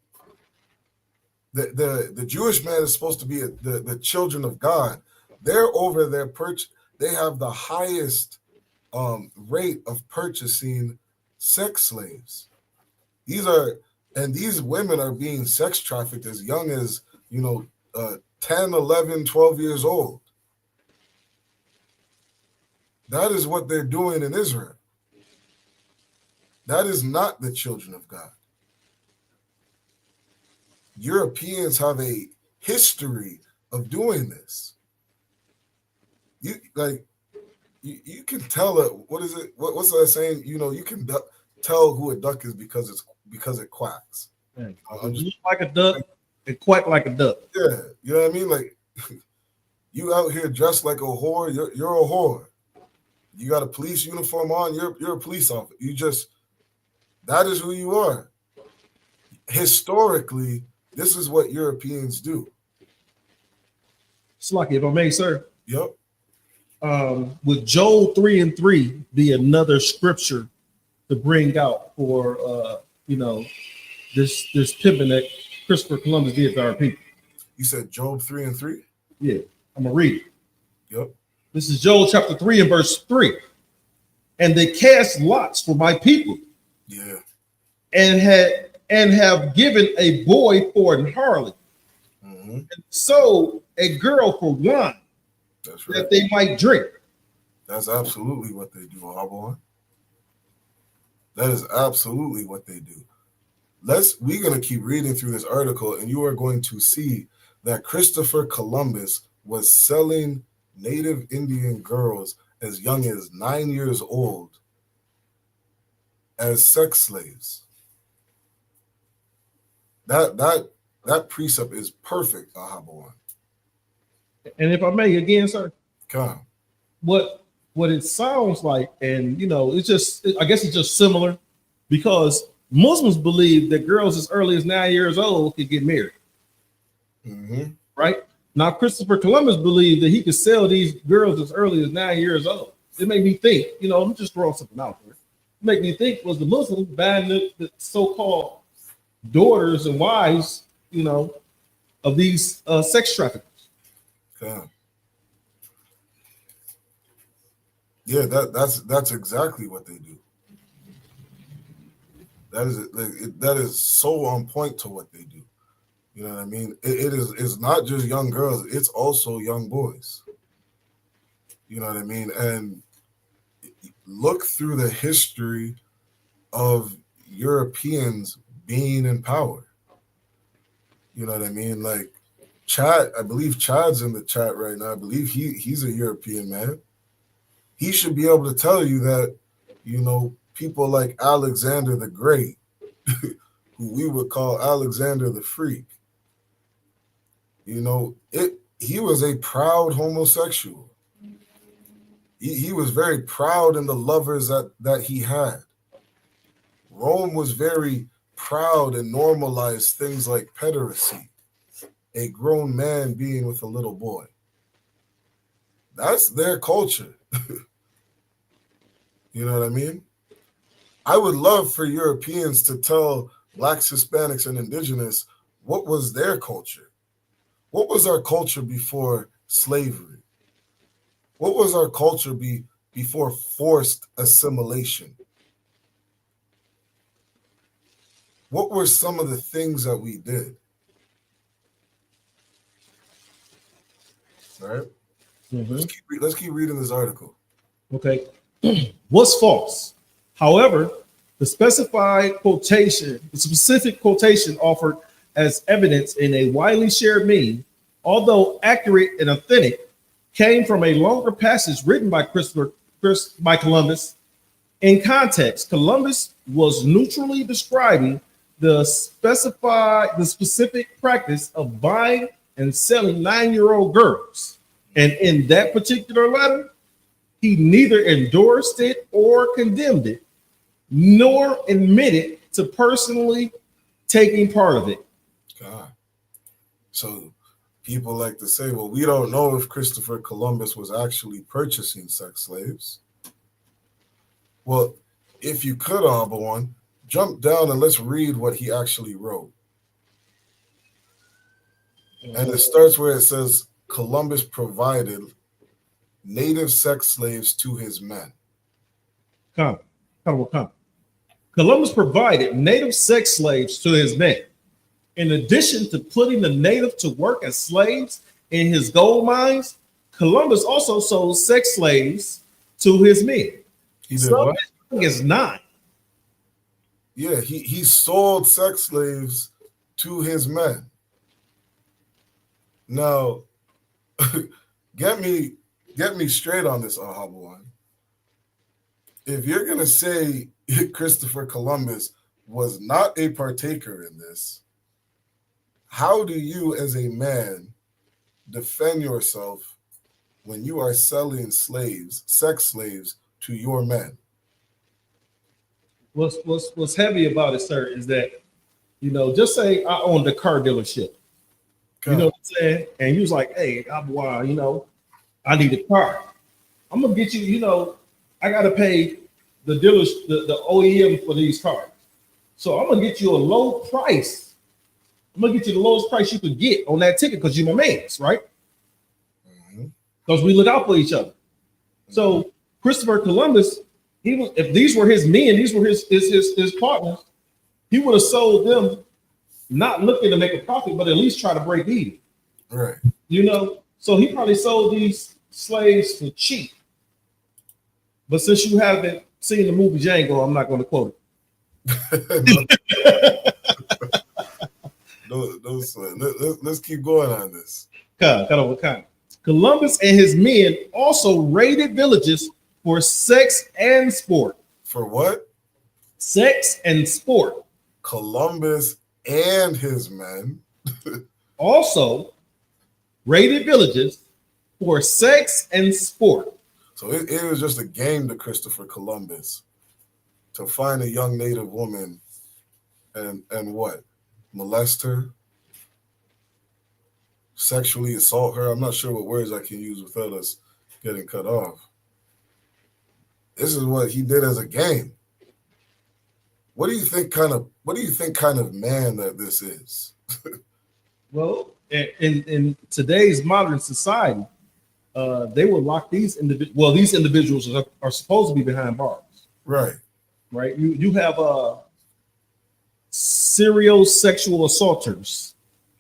The Jewish man is supposed to be the children of God. They're over there they have the highest rate of purchasing sex slaves. These women are being sex trafficked as young as 10, 11, 12 years old. That is what they're doing in Israel. That is not the children of God. Europeans have a history of doing this. You can tell it. What is it? What's that saying? You can tell who a duck is because it quacks. Yeah. Look like a duck, it quack like a duck. Yeah, you know what I mean. Like you out here dressed like a whore. You're a whore. You got a police uniform on. You're a police officer. That is who you are. Historically, this is what Europeans do. It's like, if I may, sir. Yep. Would Joel 3:3 be another scripture to bring out for this pimping that Christopher Columbus did to our people? You said Job 3:3? Yeah, I'm gonna read it. Yep. This is Joel chapter 3 and verse 3. And they cast lots for my people. Yeah. And have given a boy for an harlot. Mm-hmm. And sold a girl for wine. That's right. That they might drink. That's absolutely what they do, Arbor. That is absolutely what they do. We're going to keep reading through this article, and you are going to see that Christopher Columbus was selling native Indian girls as young as 9 years old as sex slaves. That precept is perfect, Ahabawan. And if I may again, sir, Come. What it sounds like, and it's just, I guess it's just similar, because Muslims believe that girls as early as 9 years old could get married. Mm-hmm. Right? Now, Christopher Columbus believed that he could sell these girls as early as 9 years old. It made me think, I'm just throwing something out there. It made me think, was the Muslims buying the so-called daughters and wives, of these sex traffickers? Come. Yeah, that's exactly what they do. That is so on point to what they do. You know what I mean? It's not just young girls, it's also young boys. You know what I mean? And look through the history of Europeans being in power. You know what I mean? Like Chad, I believe Chad's in the chat right now. I believe he's a European man. He should be able to tell you that, people like Alexander the Great, who we would call Alexander the Freak, he was a proud homosexual. He was very proud in the lovers that he had. Rome was very proud and normalized things like pederasty, a grown man being with a little boy. That's their culture. You know what I mean? I would love for Europeans to tell Blacks, Hispanics, and Indigenous what was their culture. What was our culture before slavery? What was our culture before forced assimilation? What were some of the things that we did? All right? Mm-hmm. Let's keep reading this article. Okay. Was false. However, the specific quotation offered as evidence in a widely shared meme, although accurate and authentic, came from a longer passage written by Columbus. In context, Columbus was neutrally describing the specific practice of buying and selling 9-year-old girls. And in that particular letter, he neither endorsed it or condemned it, nor admitted to personally taking part of it. God. So people like to say, well, we don't know if Christopher Columbus was actually purchasing sex slaves. Well, if you could, Abawan, jump down and let's read what he actually wrote. And it starts where it says, Columbus provided native sex slaves to his men. Columbus provided native sex slaves to his men. In addition to putting the native to work as slaves in his gold mines, Columbus also sold sex slaves to his men. He did what? Is 9. Yeah, he sold sex slaves to his men. Now, get me straight on this, Ahabuan. If you're gonna say Christopher Columbus was not a partaker in this, how do you as a man defend yourself when you are selling slaves, sex slaves, to your men? What's heavy about it, sir, is that, just say I owned a car dealership. You know what I'm saying? And he was like, hey, Abuwa, I need a car. I'm gonna get you, I gotta pay the dealers, the OEM for these cars. So I'm gonna get you a low price. I'm gonna get you the lowest price you could get on that ticket because you're my man's, right? Because we look out for each other. So Christopher Columbus, if these were his men, these were his partners, he would have sold them not looking to make a profit, but at least try to break even. Right. So he probably sold these slaves for cheap. But since you haven't seen the movie Django, I'm not going to quote it. Let's keep going on this. Columbus and his men also raided villages for sex and sport. For what? Sex and sport. Columbus and his men also raided villages for sex and sport. So it was just a game to Christopher Columbus to find a young native woman and what? Molest her? Sexually assault her? I'm not sure what words I can use without us getting cut off. This is what he did as a game. What do you think kind of man that this is? Well, in today's modern society, they will lock these individuals. Well, these individuals are supposed to be behind bars. Right. Right. You have serial sexual assaulters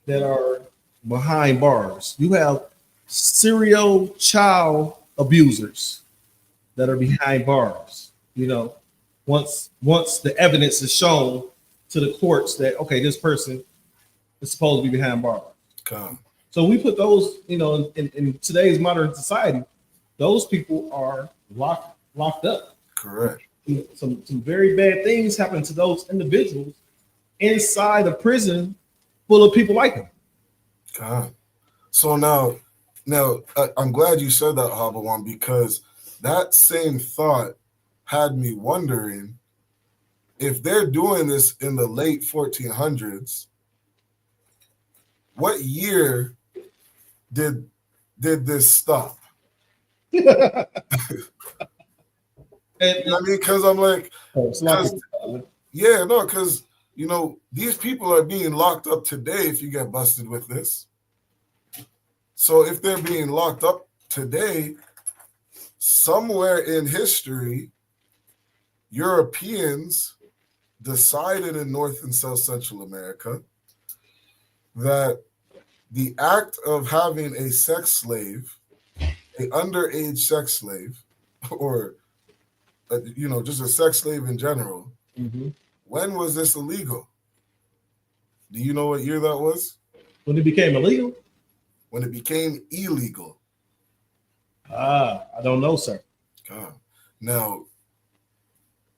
that are behind bars. You have serial child abusers that are behind bars. You know, once the evidence is shown to the courts that okay, this person is supposed to be behind bars. So we put those, you know, in today's modern society, those people are locked up. Correct. Some very bad things happen to those individuals inside a prison full of people like them. God. So now I'm glad you said that, Habawan, because that same thought had me wondering if they're doing this in the late 1400s, what year did this stop? I mean, because I'm like, because you know, these people are being locked up today if you get busted with this. So if they're being locked up today, somewhere in history, Europeans decided in North and South Central America that the act of having a sex slave, an underage sex slave, or just a sex slave in general, when was this illegal? Do you know what year that was? When it became illegal? When it became illegal. I don't know, sir. Now,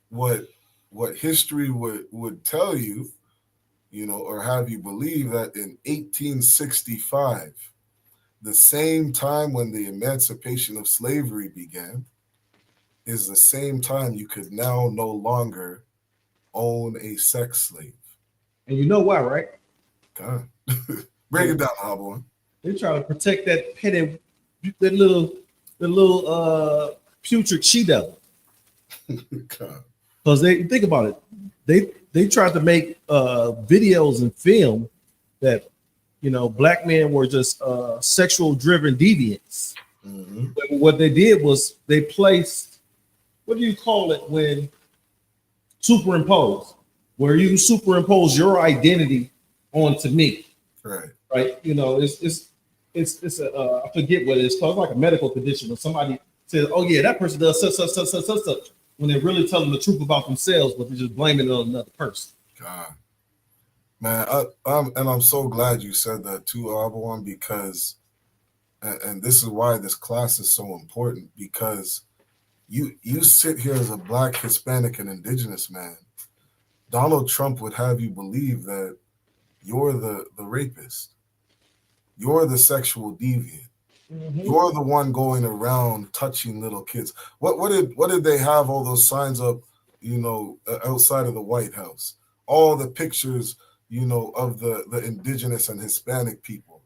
what history would tell you, you know, or have you believe that in 1865, the same time when the emancipation of slavery began, is the same time you could now no longer own a sex slave. And you know why, right? God. Break it down, Hobble. They try to protect that petty, that little putrid she-devil. Because they think about it, they tried to make videos and film that, you know, black men were just sexual driven deviants. But what they did was they placed, what do you call it when superimpose, where you superimpose your identity onto me. Right. You know, it's I forget what it is called. It's like a medical condition when somebody says, "Oh yeah, that person does such," when they're really telling the truth about themselves, but they're just blaming it on another person. God, man, I'm so glad you said that too, Abawan, because, and this is why this class is so important, because you sit here as a Black, Hispanic, and Indigenous man. Donald Trump would have you believe that you're the rapist. You're the sexual deviant. You're the one going around touching little kids. What did they have all those signs up, you know, outside of the White House? All the pictures, you know, of the Indigenous and Hispanic people.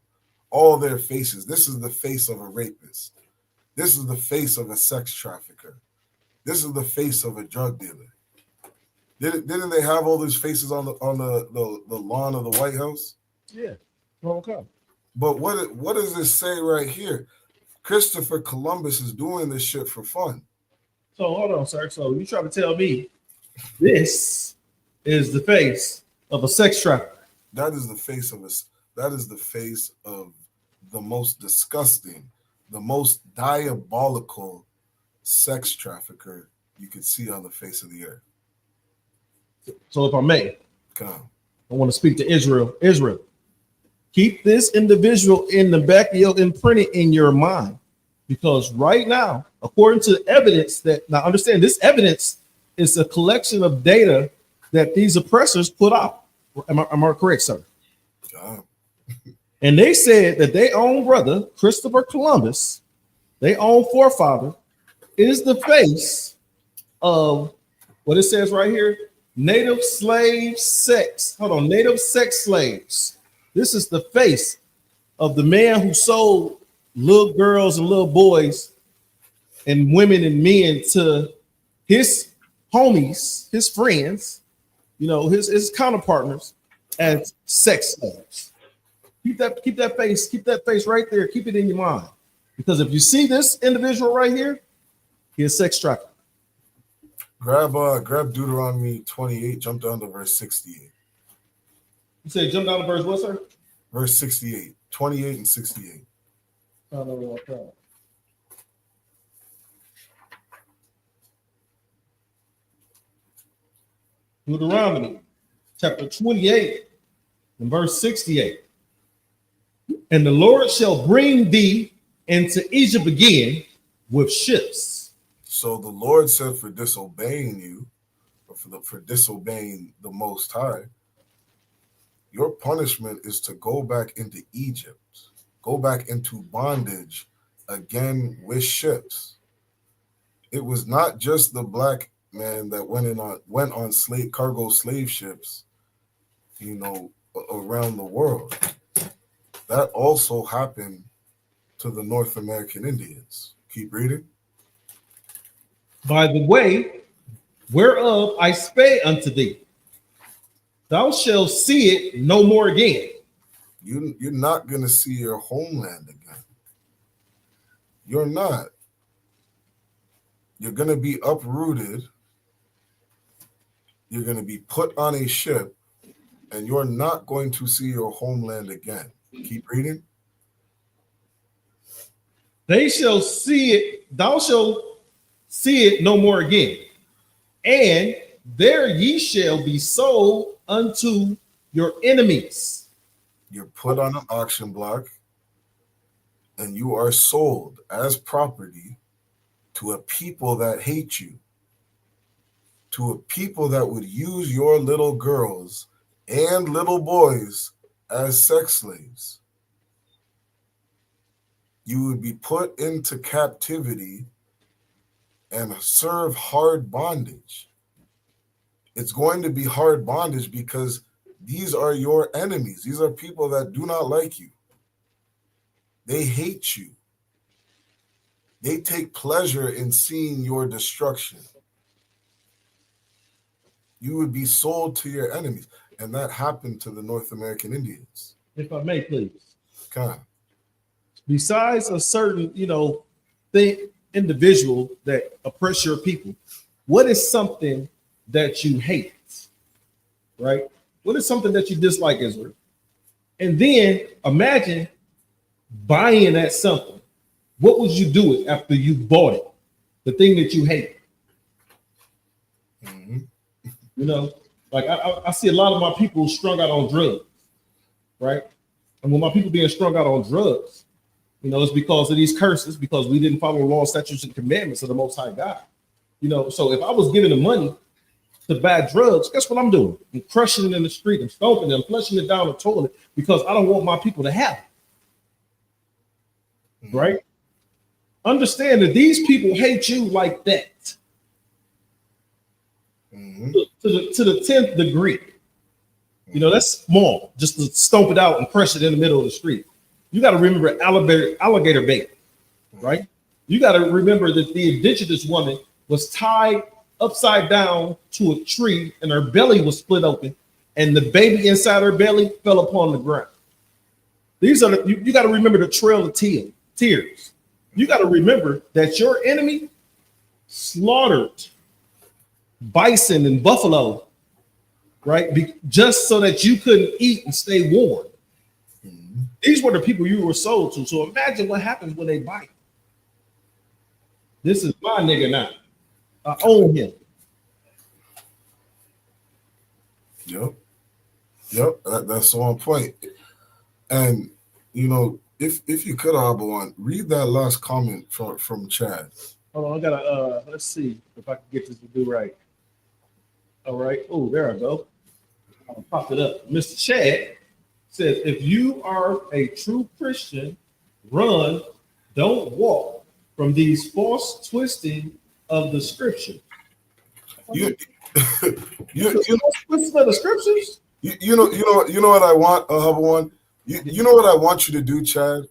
All their faces. This is the face of a rapist. This is the face of a sex trafficker. This is the face of a drug dealer. Didn't they have all these faces on the lawn of the White House? Yeah. Okay. But what does this say right here? Christopher Columbus is doing this shit for fun. So hold on, sir. So you try to tell me this is the face of a sex trafficker? That is the face of us. That is the face of the most disgusting, the most diabolical sex trafficker you could see on the face of the earth. So if I may, come on. I want to speak to Israel. Israel, Keep this individual in the back of your imprinted in your mind, because right now, according to the evidence that now understand, this evidence is a collection of data that these oppressors put out. Am I correct, sir? And they said that their own brother, Christopher Columbus, their own forefather, is the face of what it says right here: native slave sex. Hold on, native sex slaves. This is the face of the man who sold little girls and little boys and women and men to his homies, his friends, you know, his counterpartners as sex slaves. Keep that face right there. Keep it in your mind. Because if you see this individual right here, he's a sex trafficker. Grab Deuteronomy 28, jump down to verse 68. You say jump down to verse what, sir? Verse 68, 28 and 68. Deuteronomy chapter 28 and verse 68. And the Lord shall bring thee into Egypt again with ships. So the Lord said, for disobeying you, or for disobeying the Most High, your punishment is to go back into Egypt, go back into bondage again with ships. It was not just the black man that went on cargo slave ships, you know, around the world. That also happened to the North American Indians. Keep reading. By the way, whereof I spake unto thee, thou shalt see it no more again. You're not going to see your homeland again. You're not. You're going to be uprooted. You're going to be put on a ship, and you're not going to see your homeland again. Keep reading. They shall see it, thou shalt see it no more again. And there ye shall be sold unto your enemies. You're put on an auction block, and you are sold as property to a people that hate you, to a people that would use your little girls and little boys as sex slaves. You would be put into captivity and serve hard bondage. It's going to be hard bondage because these are your enemies. These are people that do not like you. They hate you. They take pleasure in seeing your destruction. You would be sold to your enemies. And that happened to the North American Indians. If I may, please. Okay. Besides a certain, individual that oppress your people, what is something that you hate, right? What is something that you dislike, Israel? And then imagine buying that something. What would you do it after you bought it? The thing that you hate. Mm-hmm. Like I see a lot of my people strung out on drugs, right? And when my people being strung out on drugs, it's because of these curses, because we didn't follow the law, statutes, and commandments of the Most High God. So if I was giving the money to buy drugs, guess what I'm doing? I'm crushing it in the street, I'm stomping it, I'm flushing it down the toilet because I don't want my people to have it. Right? Understand that these people hate you like that. Mm-hmm. To the 10th degree. That's small, just to stomp it out and crush it in the middle of the street. You got to remember alligator bait, right? You got to remember that the indigenous woman was tied upside down to a tree and her belly was split open and the baby inside her belly fell upon the ground. These are you got to remember the trail of tears. You got to remember that your enemy slaughtered bison and buffalo, right? Just so that you couldn't eat and stay warm. Mm-hmm. These were the people you were sold to. So imagine what happens when they bite. This is my nigga now. I own him. Yep. That's on point. And you know, if you could, Abawan, read that last comment from Chad. Hold on, I gotta let's see if I can get this to do right. All right. Oh, there I go. I'll pop it up. Mr. Chad says, if you are a true Christian, run, don't walk from these false twisting of the scripture. You twisting of the scriptures? You know what I want, Abawan? You know what I want you to do, Chad?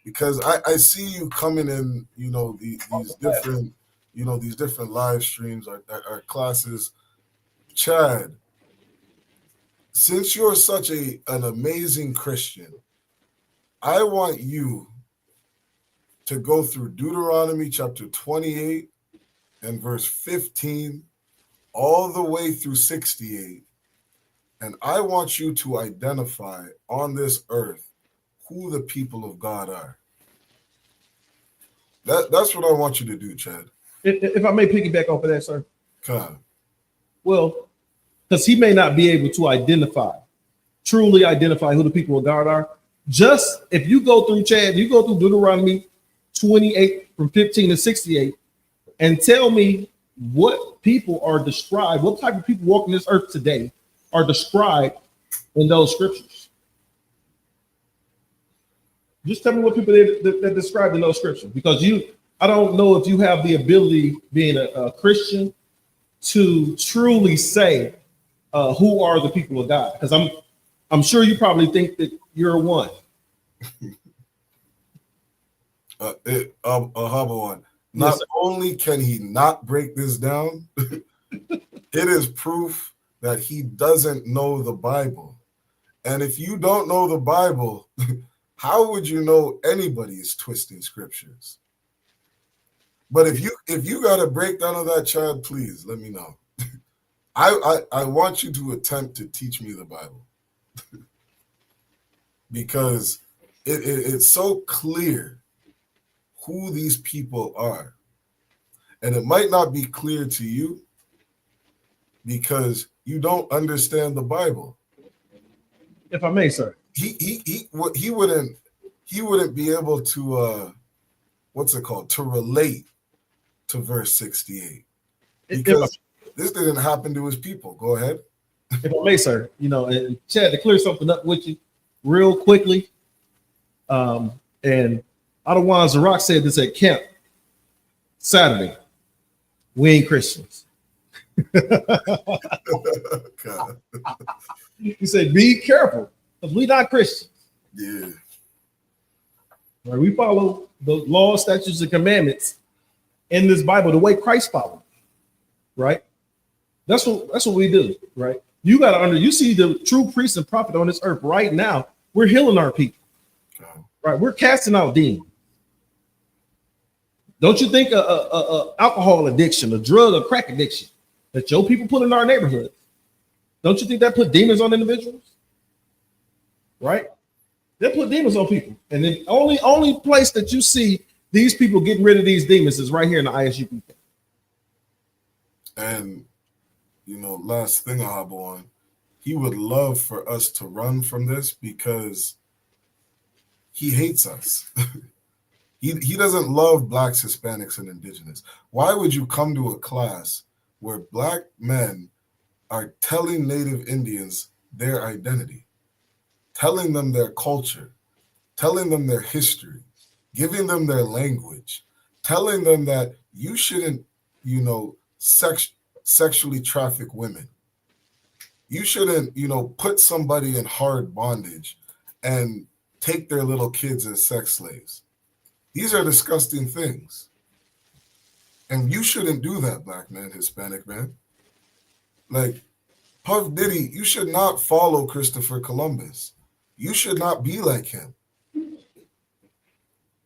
Because I see you coming in, you know, these different, you know, these different live streams, our classes. Chad, since you're such an amazing Christian, I want you to go through Deuteronomy chapter 28 and verse 15 all the way through 68. And I want you to identify on this earth who the people of God are. That's what I want you to do, Chad. If I may piggyback off of that, sir. Come. Well, because he may not be able to truly identify who the people of God are. Just if you go through, Chad, you go through Deuteronomy 28 from 15 to 68 and tell me what people are described, what type of people walking this earth today are described in those scriptures. Just tell me what people that described in those scriptures, because I don't know if you have the ability, being a Christian, to truly say who are the people of God, because I'm sure you probably think that you're one. One. Not only can he not break this down, it is proof that he doesn't know the Bible. And if you don't know the Bible, how would you know anybody is twisting scriptures? But if you got a breakdown of that, child, please let me know. I want you to attempt to teach me the Bible. Because it's so clear who these people are. And it might not be clear to you because you don't understand the Bible. If I may, sir. He wouldn't be able to to relate to verse 68. Because this didn't happen to his people. Go ahead. If I may, sir, you know, and Chad, to clear something up with you real quickly. And Adawan Zarak said this at camp Saturday. We ain't Christians. He said, be careful, because we not Christians. Yeah. Right, we follow the law, statutes, and commandments in this Bible the way Christ followed. Right? That's what we do, right? You you see the true priest and prophet on this earth right now. We're healing our people. Right? We're casting out demons. Don't you think a alcohol addiction, a drug, a crack addiction that your people put in our neighborhood, don't you think that put demons on individuals? Right? They put demons on people. And the only place that you see these people getting rid of these demons is right here in the ISU people. And, you know, last thing I'll hop on, he would love for us to run from this because he hates us. He doesn't love blacks, Hispanics, and indigenous. Why would you come to a class where black men are telling Native Indians their identity, telling them their culture, telling them their history, giving them their language, telling them that you shouldn't, you know, sexually traffic women. You shouldn't, you know, put somebody in hard bondage and take their little kids as sex slaves. These are disgusting things. And you shouldn't do that, black man, Hispanic man. Like, Puff Diddy, you should not follow Christopher Columbus. You should not be like him.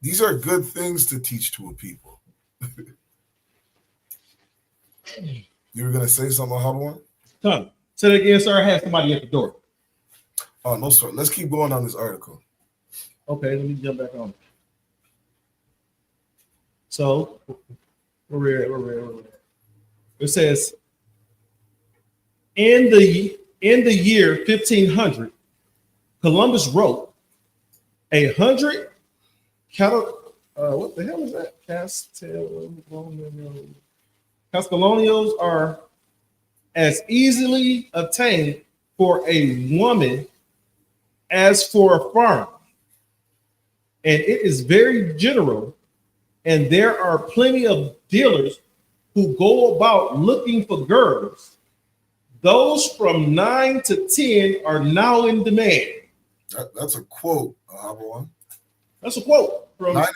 These are good things to teach to a people. You were going to say something, Habawan? Come. Say that again, sir. I have somebody at the door. Oh, no, sir. Let's keep going on this article. Okay, let me jump back on. So, where we're at. It says, in the year 1500, Columbus wrote, 100 what the hell is that? Castellonios are as easily obtained for a woman as for a farm, and it is very general, and there are plenty of dealers who go about looking for girls. Those from 9 to 10 are now in demand. That's a quote, Abuan. That's a quote from 9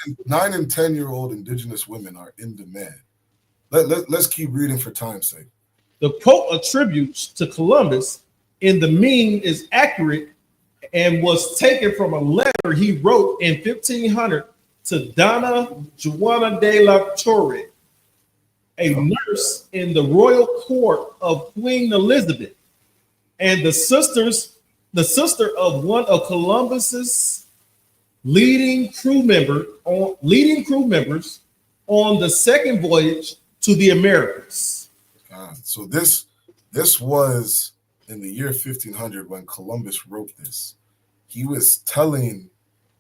and 10-year-old indigenous women are in demand. Let's keep reading for time's sake. The quote attributes to Columbus in the mean is accurate and was taken from a letter he wrote in 1500 to Donna Juana de la Torre, a nurse in the royal court of Queen Elizabeth, and the sister of one of Columbus's leading crew members on the second voyage to the Americas. So this was in the year 1500 when Columbus wrote this. He was telling,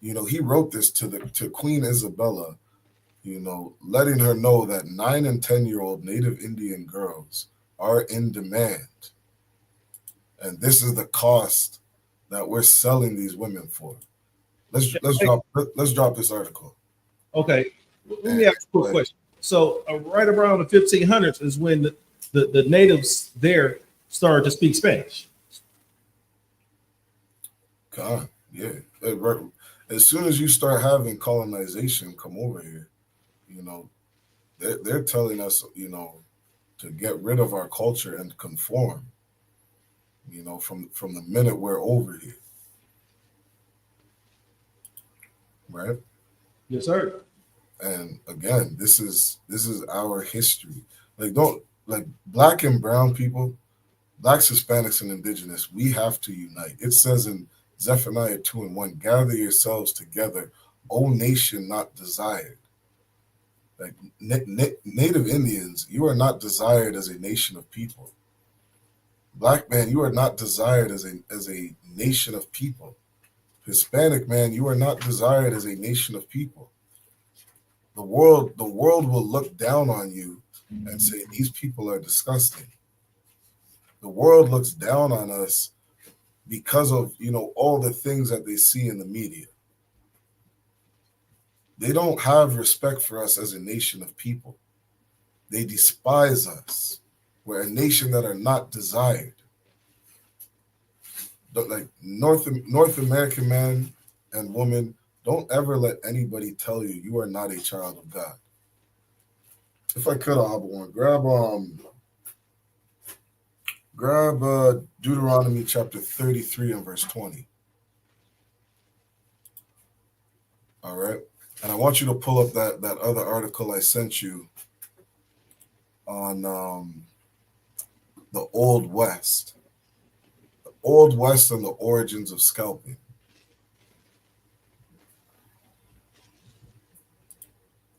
he wrote this to Queen Isabella, letting her know that 9 and 10-year-old Native Indian girls are in demand. And this is the cost that we're selling these women for. Let's drop this article. Okay, let me ask a quick question. So right around the 1500s is when the natives there started to speak Spanish. God, yeah. As soon as you start having colonization come over here, they're telling us, to get rid of our culture and conform, from the minute we're over here. Right? Yes, sir. And again, this is our history. Black and brown people, blacks, Hispanics, and indigenous, we have to unite. It says in Zephaniah 2:1, gather yourselves together, O nation not desired. Native Indians, you are not desired as a nation of people. Black man, you are not desired as a nation of people. Hispanic man, you are not desired as a nation of people. The world will look down on you and say, these people are disgusting. The world looks down on us because of, all the things that they see in the media. They don't have respect for us as a nation of people. They despise us. We're a nation that are not desired. But North American man and woman, don't ever let anybody tell you you are not a child of God. If I could, I'll one grab Deuteronomy chapter 33 and verse 20. All right. And I want you to pull up that other article I sent you on the Old West. The Old West and the origins of scalping.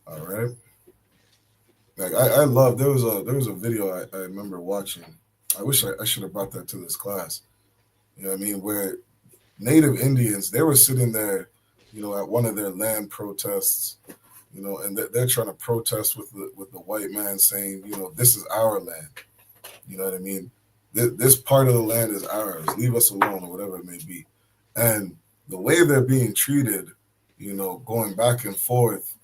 All right. I love, there was a video I remember watching. I wish I should have brought that to this class. You know what I mean? Where Native Indians, they were sitting there, at one of their land protests, and they're trying to protest with the white man saying, this is our land. You know what I mean? This part of the land is ours. Leave us alone, or whatever it may be. And the way they're being treated, going back and forth,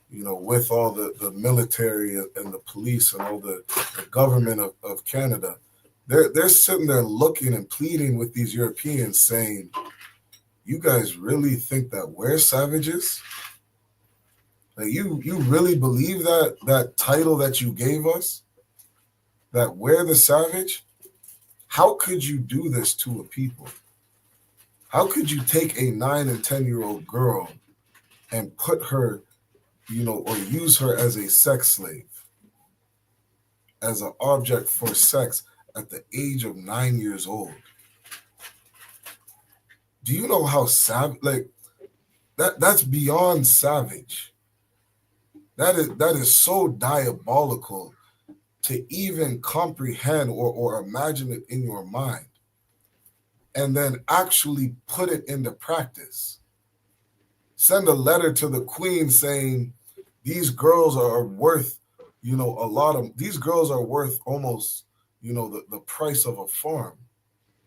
with all the military and the police and all the government of Canada, they're sitting there looking and pleading with these Europeans saying, you guys really think that we're savages? You really believe that title that you gave us, that we're the savage? How could you do this to a people? How could you take a 9 and 10-year-old girl and put her, or use her as a sex slave, as an object for sex at the age of 9 years old? Do you know how savage, that's beyond savage. That is so diabolical to even comprehend or imagine it in your mind and then actually put it into practice. send a letter to the queen saying these girls are worth, a lot of, these girls are worth almost, the price of a farm.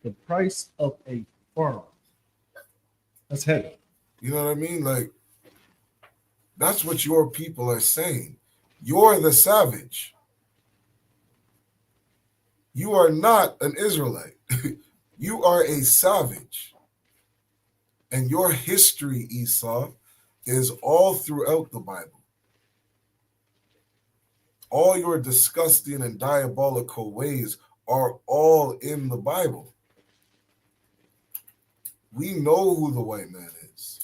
The price of a farm. That's heavy. You know what I mean? Like, that's what your people are saying. You're the savage. You are not an Israelite. You are a savage. And your history, Esau, is all throughout the Bible. All your disgusting and diabolical ways are all in the Bible. We know who the white man is,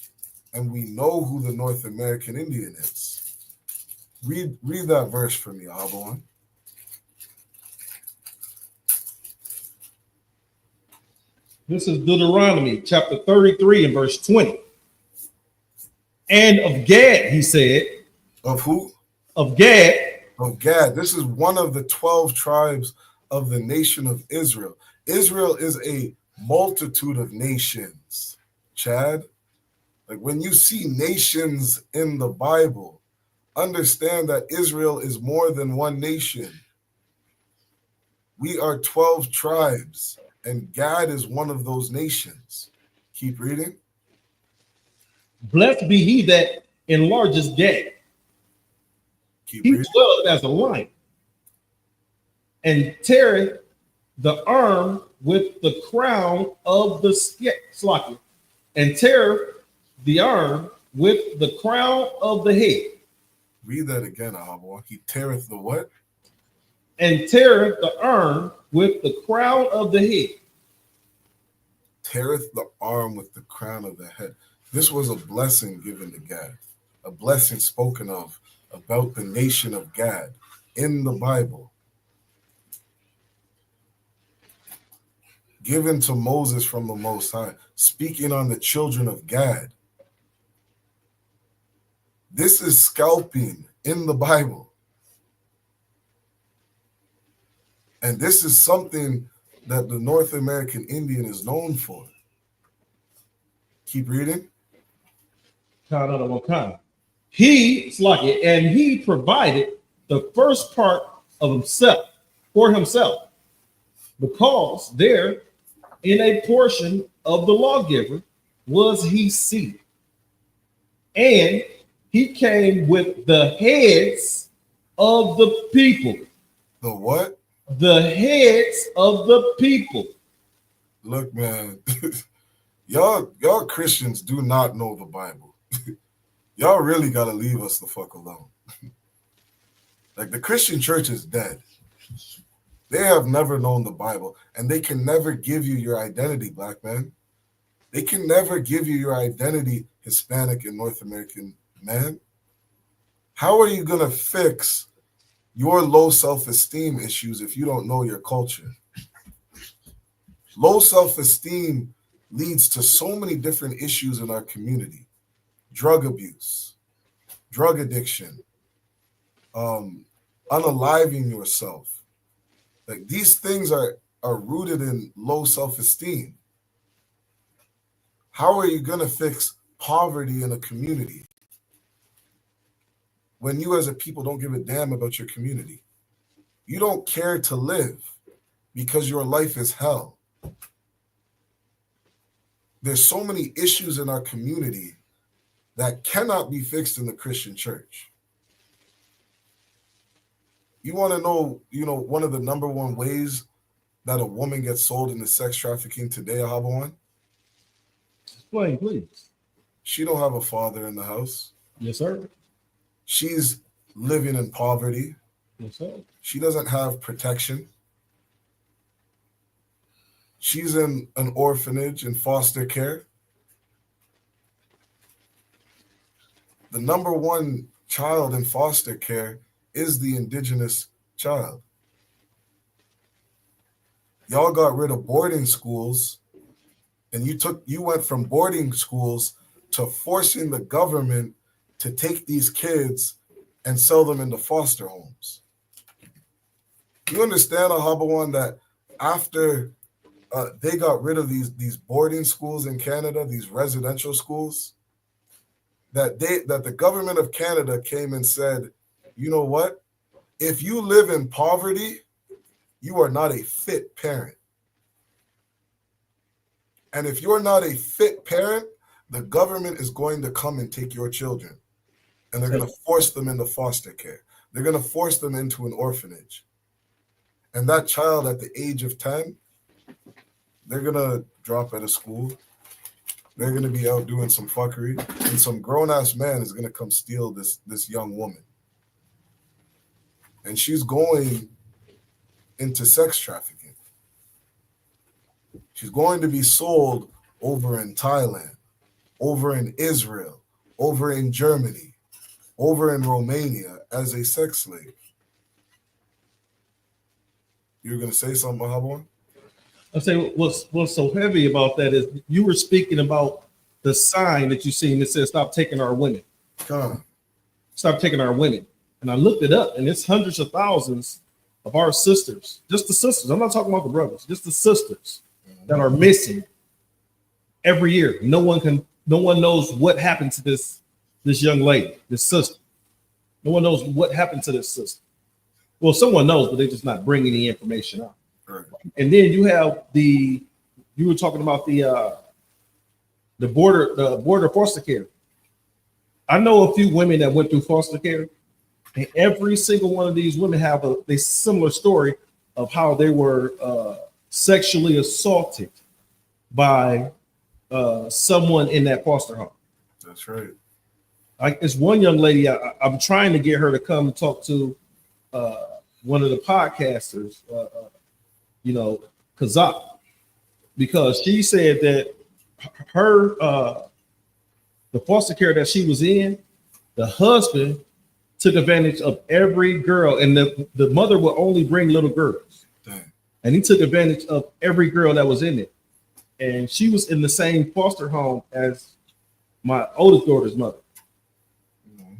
and we know who the North American Indian is. Read that verse for me, Ahabuan. This is Deuteronomy chapter 33 and verse 20. And of Gad, he said. Of who? Of Gad. Of Gad. This is one of the 12 tribes of the nation of Israel. Israel is a multitude of nations, Chad. Like, when you see nations in the Bible, understand that Israel is more than one nation. We are 12 tribes, and Gad is one of those nations. Keep reading. Blessed be he that enlarges Gad. Keep he reading. dwelleth as a lion, and teareth the arm with the crown of the slocket, and teareth the arm with the crown of the head. Read that again, Ahabuan. He teareth the what? And teareth the arm with the crown of the head. Teareth the arm with the crown of the head. This was a blessing given to Gad, a blessing spoken of about the nation of Gad in the Bible, given to Moses from the Most High, speaking on the children of Gad. This is scalping in the Bible. And this is something that the North American Indian is known for. Keep reading. He provided the first part of himself for himself, because there in a portion of the lawgiver was he seated. And he came with the heads of the people. The what? The heads of the people. Look, man, y'all Christians do not know the Bible. Y'all really got to leave us the fuck alone. Like, the Christian church is dead. They have never known the Bible, and they can never give you your identity, black man. They can never give you your identity, Hispanic and North American man. How are you going to fix your low self-esteem issues if you don't know your culture? Low self-esteem leads to so many different issues in our community. Drug abuse, drug addiction, unaliving yourself. Like, these things are rooted in low self-esteem. How are you going to fix poverty in a community when you as a people don't give a damn about your community? You don't care to live because your life is hell. There's so many issues in our community that cannot be fixed in the Christian church. You want to know, one of the number one ways that a woman gets sold into sex trafficking today, Ahabuan? Explain, please. She don't have a father in the house. Yes, sir. She's living in poverty. Yes, sir. She doesn't have protection. She's in an orphanage in foster care. The number one child in foster care is the indigenous child. Y'all got rid of boarding schools, and you went from boarding schools to forcing the government to take these kids and sell them into foster homes. You understand, Ahabuan, that after they got rid of these boarding schools in Canada, these residential schools, that the government of Canada came and said, you know what? If you live in poverty, you are not a fit parent. And if you're not a fit parent, the government is going to come and take your children. And they're going to force them into foster care. They're going to force them into an orphanage. And that child at the age of 10, they're going to drop out of school. They're going to be out doing some fuckery. And some grown-ass man is going to come steal this young woman. And she's going into sex trafficking. She's going to be sold over in Thailand, over in Israel, over in Germany, over in Romania as a sex slave. You were going to say something, Mahabon? I say what's so heavy about that is you were speaking about the sign that you seen that says "Stop taking our women." Stop taking our women. And I looked it up, and it's hundreds of thousands of our sisters, just the sisters. I'm not talking about the brothers, just the sisters that are missing every year. No one knows what happened to this young lady, this sister. No one knows what happened to this sister. Well, someone knows, but they're just not bringing the information out. Right. And then you have you were talking about the border foster care. I know a few women that went through foster care, and every single one of these women have a similar story of how they were sexually assaulted by someone in that foster home. That's right. It's one young lady, I'm trying to get her to come and talk to one of the podcasters, Kazak, because she said that her the foster care that she was in, the husband took advantage of every girl, and the mother would only bring little girls. Dang. And he took advantage of every girl that was in it. And she was in the same foster home as my oldest daughter's mother. Mm-hmm.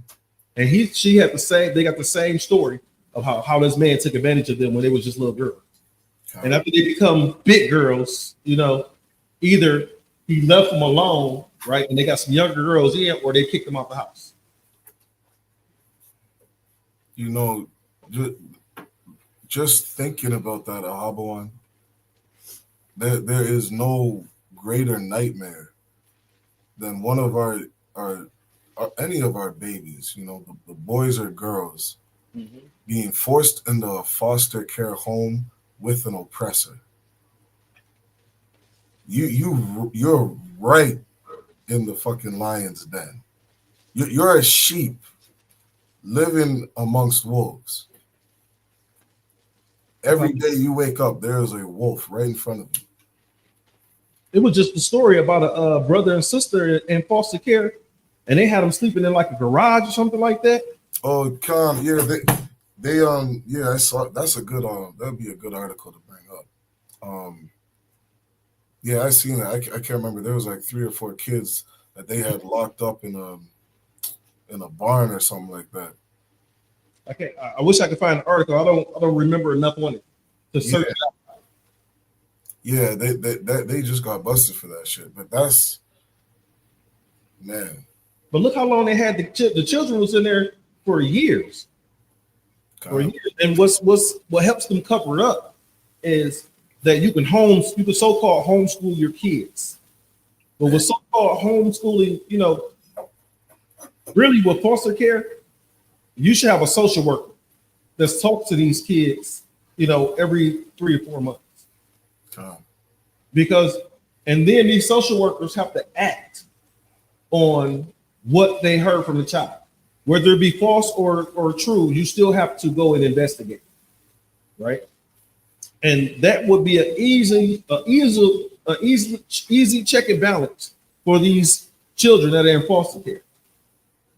And they got the same story of how this man took advantage of them when they was just little girls. Okay. And after they become big girls, either he left them alone, right? And they got some younger girls in, or they kicked them out the house. Just thinking about that, Ahabawan, there is no greater nightmare than one of our any of our babies, the boys or girls, mm-hmm. being forced into a foster care home with an oppressor. You're right in the fucking lion's den. You're a sheep living amongst wolves. Every day you wake up, there is a wolf right in front of you. It was just a story about a brother and sister in foster care, and they had them sleeping in like a garage or something like that. Oh, I saw. That's a good that'd be a good article to bring up. I seen that. I can't remember. There was like 3 or 4 kids that they had locked up in a barn or something like that. I wish I could find an article. I don't remember enough on it to search it out. Yeah, they just got busted for that shit. But that's, man. But look how long they had the children was in there for years. And what helps them cover it up is that you can so-called homeschool your kids. But with so-called homeschooling, really with foster care, you should have a social worker that's talked to these kids, every 3 or 4 months. And then these social workers have to act on what they heard from the child. Whether it be false or true, you still have to go and investigate, right? And that would be an easy check and balance for these children that are in foster care,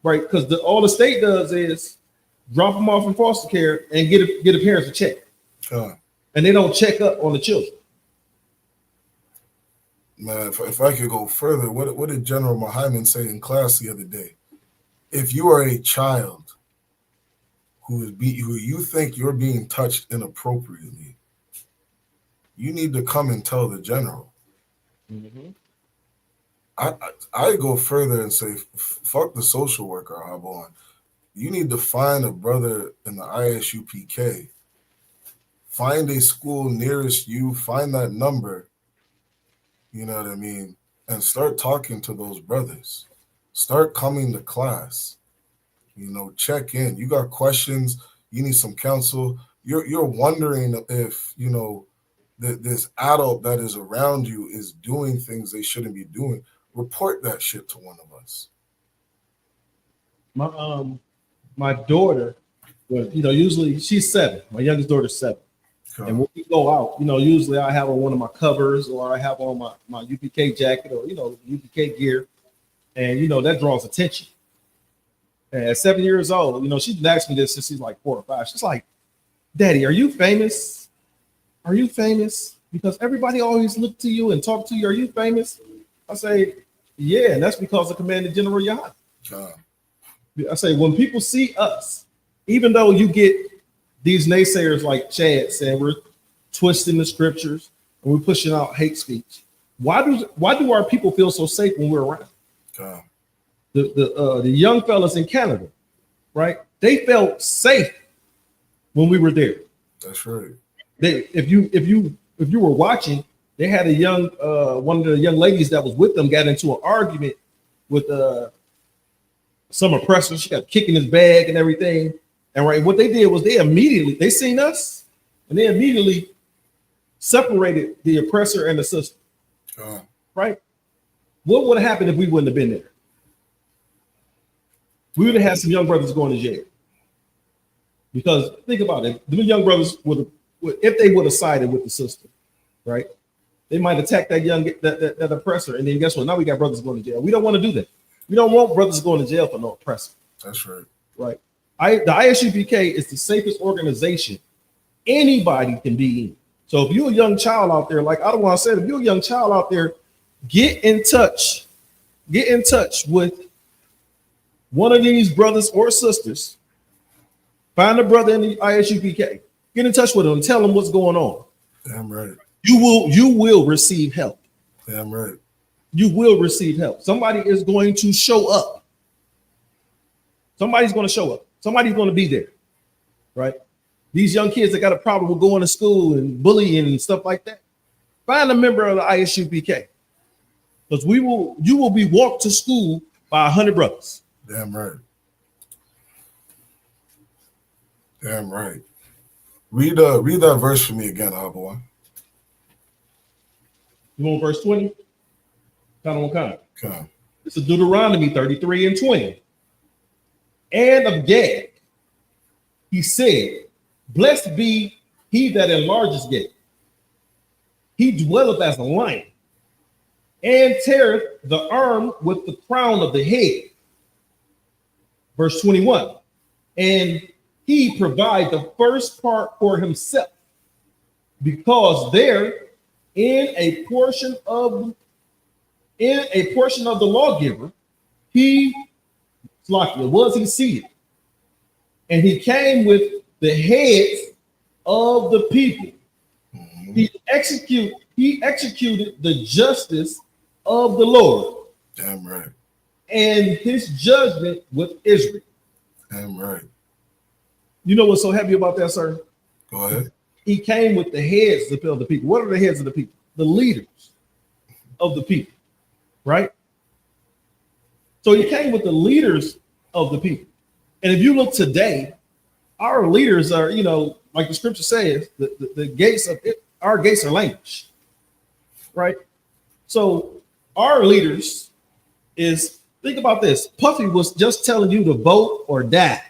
right? Because all the state does is drop them off in foster care and get the parents a check, and they don't check up on the children. Man, if I could go further, what did General Muhammad say in class the other day? If you are a child who you think you're being touched inappropriately, you need to come and tell the general. Mm-hmm. I go further and say, fuck the social worker, Habon. You need to find a brother in the ISUPK. Find a school nearest you, find that number, you know what I mean, and start talking to those brothers. Start coming to class. You know, check in. You got questions, you need some counsel. You're wondering if, you know, this adult that is around you is doing things they shouldn't be doing. Report that shit to one of us. My daughter, well, you know, usually she's 7. My youngest daughter's 7. Okay. And when we go out, you know, usually I have on one of my covers, or I have on my UPK jacket, or, you know, UPK gear. And, you know, that draws attention. And at 7 years old, you know, she's been asking me this since she's like 4 or 5. She's like, Daddy, are you famous? Are you famous? Because everybody always look to you and talk to you. Are you famous? I say, yeah, and that's because of Commander General Yahya. I say, when people see us, even though you get these naysayers like Chad saying we're twisting the scriptures and we're pushing out hate speech, why do our people feel so safe when we're around? The young fellas in Canada, right? They felt safe when we were there. That's right. If you were watching, they had a young one of the young ladies that was with them got into an argument with some oppressor. She got kicking his bag and everything. And right, what they did was they seen us and they immediately separated the oppressor and the sister. Right? What would have happened if we wouldn't have been there? We would have had some young brothers going to jail. Because think about it, the young brothers if they would have sided with the sister, right? They might attack that oppressor, and then guess what? Now we got brothers going to jail. We don't want to do that. We don't want brothers going to jail for no oppressor. That's right. Right. The ISUPK is the safest organization anybody can be in. So if you're a young child out there, like Ottawa said, if you're a young child out there, get in touch with one of these brothers or sisters. Find a brother in the ISUPK. Get in touch with them and tell them what's going on. Damn right. You will receive help. Damn right. You will receive help. Somebody is going to show up. Somebody's going to show up. Somebody's going to be there, right? These young kids that got a problem with going to school and bullying and stuff like that, find a member of the ISUPK, because you will be walked to school by 100 brothers. Damn right. Damn right. Read that verse for me again, Abba. You want verse 20? Kind. It's a Deuteronomy 33 and 20. And of Gad, he said, blessed be he that enlarges Gad. He dwelleth as a lion, and teareth the arm with the crown of the head. Verse 21. And he provide the first part for himself, because there in a portion of the lawgiver, he seated, and he came with the heads of the people. He executed the justice of the Lord. Damn right. And his judgment with Israel. Damn right. You know what's so happy about that, sir? Go ahead. He came with the heads of the people. What are the heads of the people? The leaders of the people, right? So he came with the leaders of the people. And if you look today, our leaders are, you know, like the scripture says, the gates of it, our gates are language, right? So our leaders is, think about this. Puffy was just telling you to vote or die.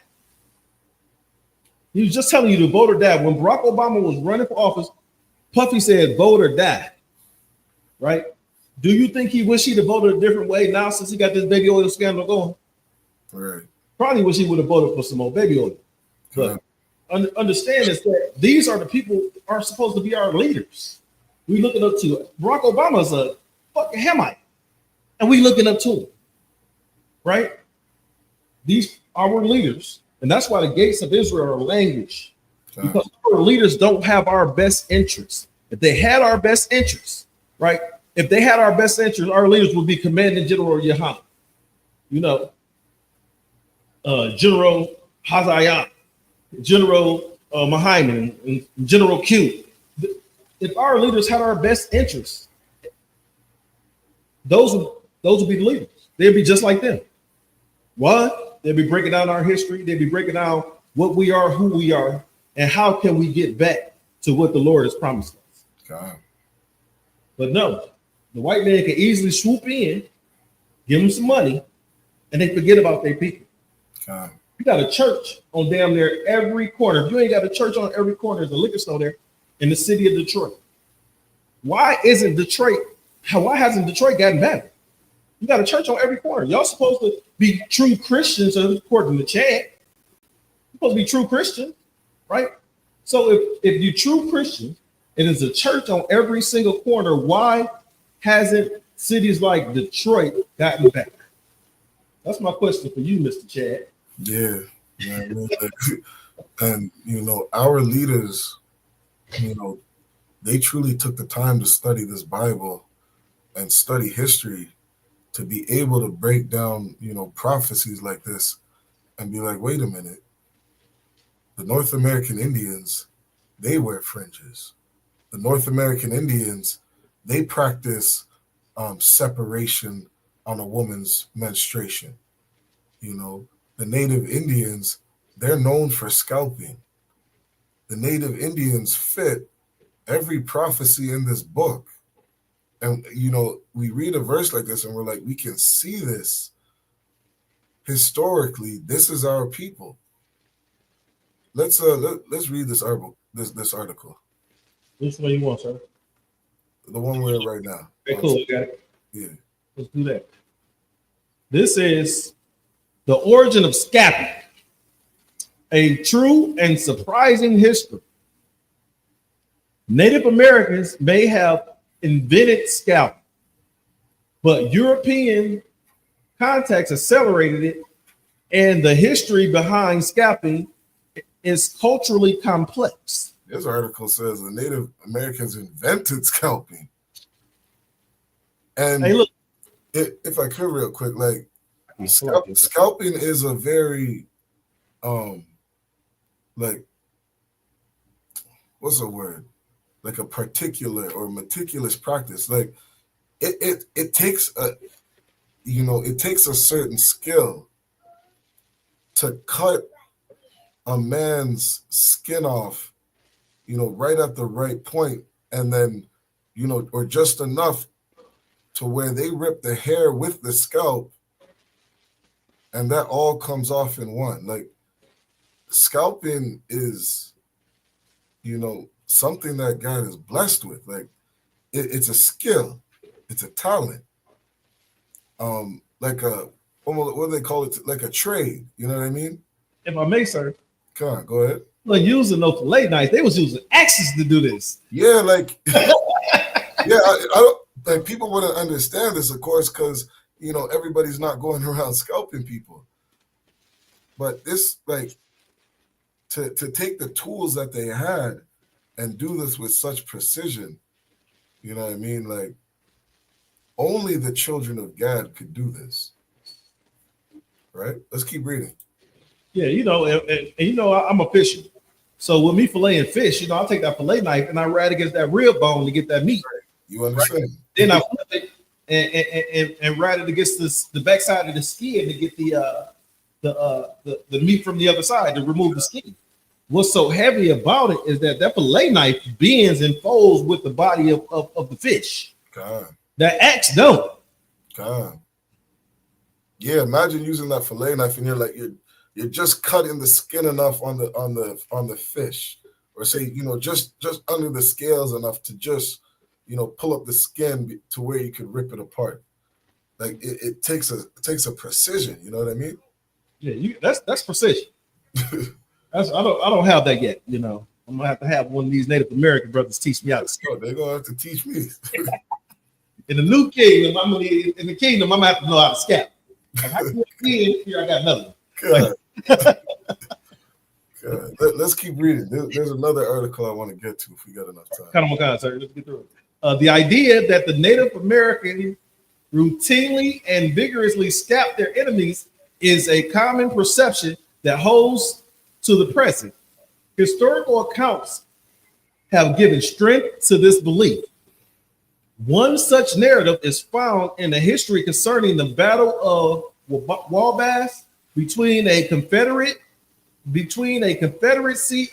He was just telling you to vote or die. When Barack Obama was running for office, Puffy said, vote or die, right? Do you think he wish he'd have voted a different way now since he got this baby oil scandal going? Right. Probably wish he would have voted for some more baby oil. But understand is that these are the people who are supposed to be our leaders. We looking up to it. Barack Obama's a fucking Hamite, and we looking up to him, right? These are our leaders. And that's why the gates of Israel are language, because our leaders don't have our best interests. If they had our best interests, right, if they had our best interests, our leaders would be Commanding General Yohana, General Hazayan, General Mahaiman, and General Q. If our leaders had our best interests, those would be the leaders. They'd be just like them. What? They'd be breaking down our history. They'd be breaking down what we are, who we are, and how can we get back to what the Lord has promised us. God. But no, the white man can easily swoop in, give them some money, and they forget about their people. God. You got a church on damn near every corner. If you ain't got a church on every corner, there's a liquor store there in the city of Detroit. Why hasn't Detroit gotten better? You got a church on every corner. Y'all supposed to be true Christians, according to Chad. You're supposed to be true Christians, right? So if you're true Christian, and there's a church on every single corner, why hasn't cities like Detroit gotten better? That's my question for you, Mr. Chad. Yeah. And, our leaders, they truly took the time to study this Bible and study history to be able to break down, prophecies like this and be like, wait a minute. The North American Indians, they wear fringes. The North American Indians, they practice separation on a woman's menstruation. The Native Indians, they're known for scalping. The Native Indians fit every prophecy in this book. And, we read a verse like this and we're like, we can see this. Historically, this is our people. Let's read this article. This article. Which one you want, sir? The one we're in right now. Okay, cool. We got it. Yeah. Let's do that. This is the origin of scalping, a true and surprising history. Native Americans may have invented scalping, but European contacts accelerated it, and the history behind scalping is culturally complex. This article says the Native Americans invented scalping. And hey, look, if I could real quick, like scalping is a very what's the word? Like a particular or meticulous practice. Like it takes a certain skill to cut a man's skin off, right at the right point, and then, or just enough to where they rip the hair with the scalp, and that all comes off in one. Like, scalping is, something that God is blessed with. Like, it's a skill, it's a talent. Like what do they call it? Like a trade. You know what I mean? If I may, sir. Come on, go ahead. Well, using no fillet knife, they was using axes to do this. Yeah, like, yeah, I like people wouldn't understand this, of course, because everybody's not going around scalping people. But this, like, to take the tools that they had and do this with such precision, you know what I mean? Like, only the children of God could do this. Right? Let's keep reading. Yeah, I'm a fisher. So with me filleting fish, I'll take that fillet knife and I ride against that rib bone to get that meat. You understand? Right? Then I flip it and ride it against the backside of the skin to get the meat from the other side to remove the skin. What's so heavy about it is that fillet knife bends and folds with the body of the fish. God. That axe don't. God. Yeah, imagine using that fillet knife and you're just cutting the skin enough on the fish, or say just under the scales enough to just pull up the skin to where you could rip it apart. Like it takes a precision. You know what I mean? Yeah, that's precision. I don't have that yet. I'm gonna have one of these Native American brothers teach me how to scalp. They're gonna have to teach me. In the new kingdom, I'm gonna have to know how to scalp. Here I got another one. Good. Let's keep reading. There's another article I want to get to if we got enough time. Come on, sir. Let's get through it. The idea that the Native American routinely and vigorously scalp their enemies is a common perception that holds to the present. Historical accounts have given strength to this belief. One such narrative is found in the history concerning the Battle of Wabash between a confederacy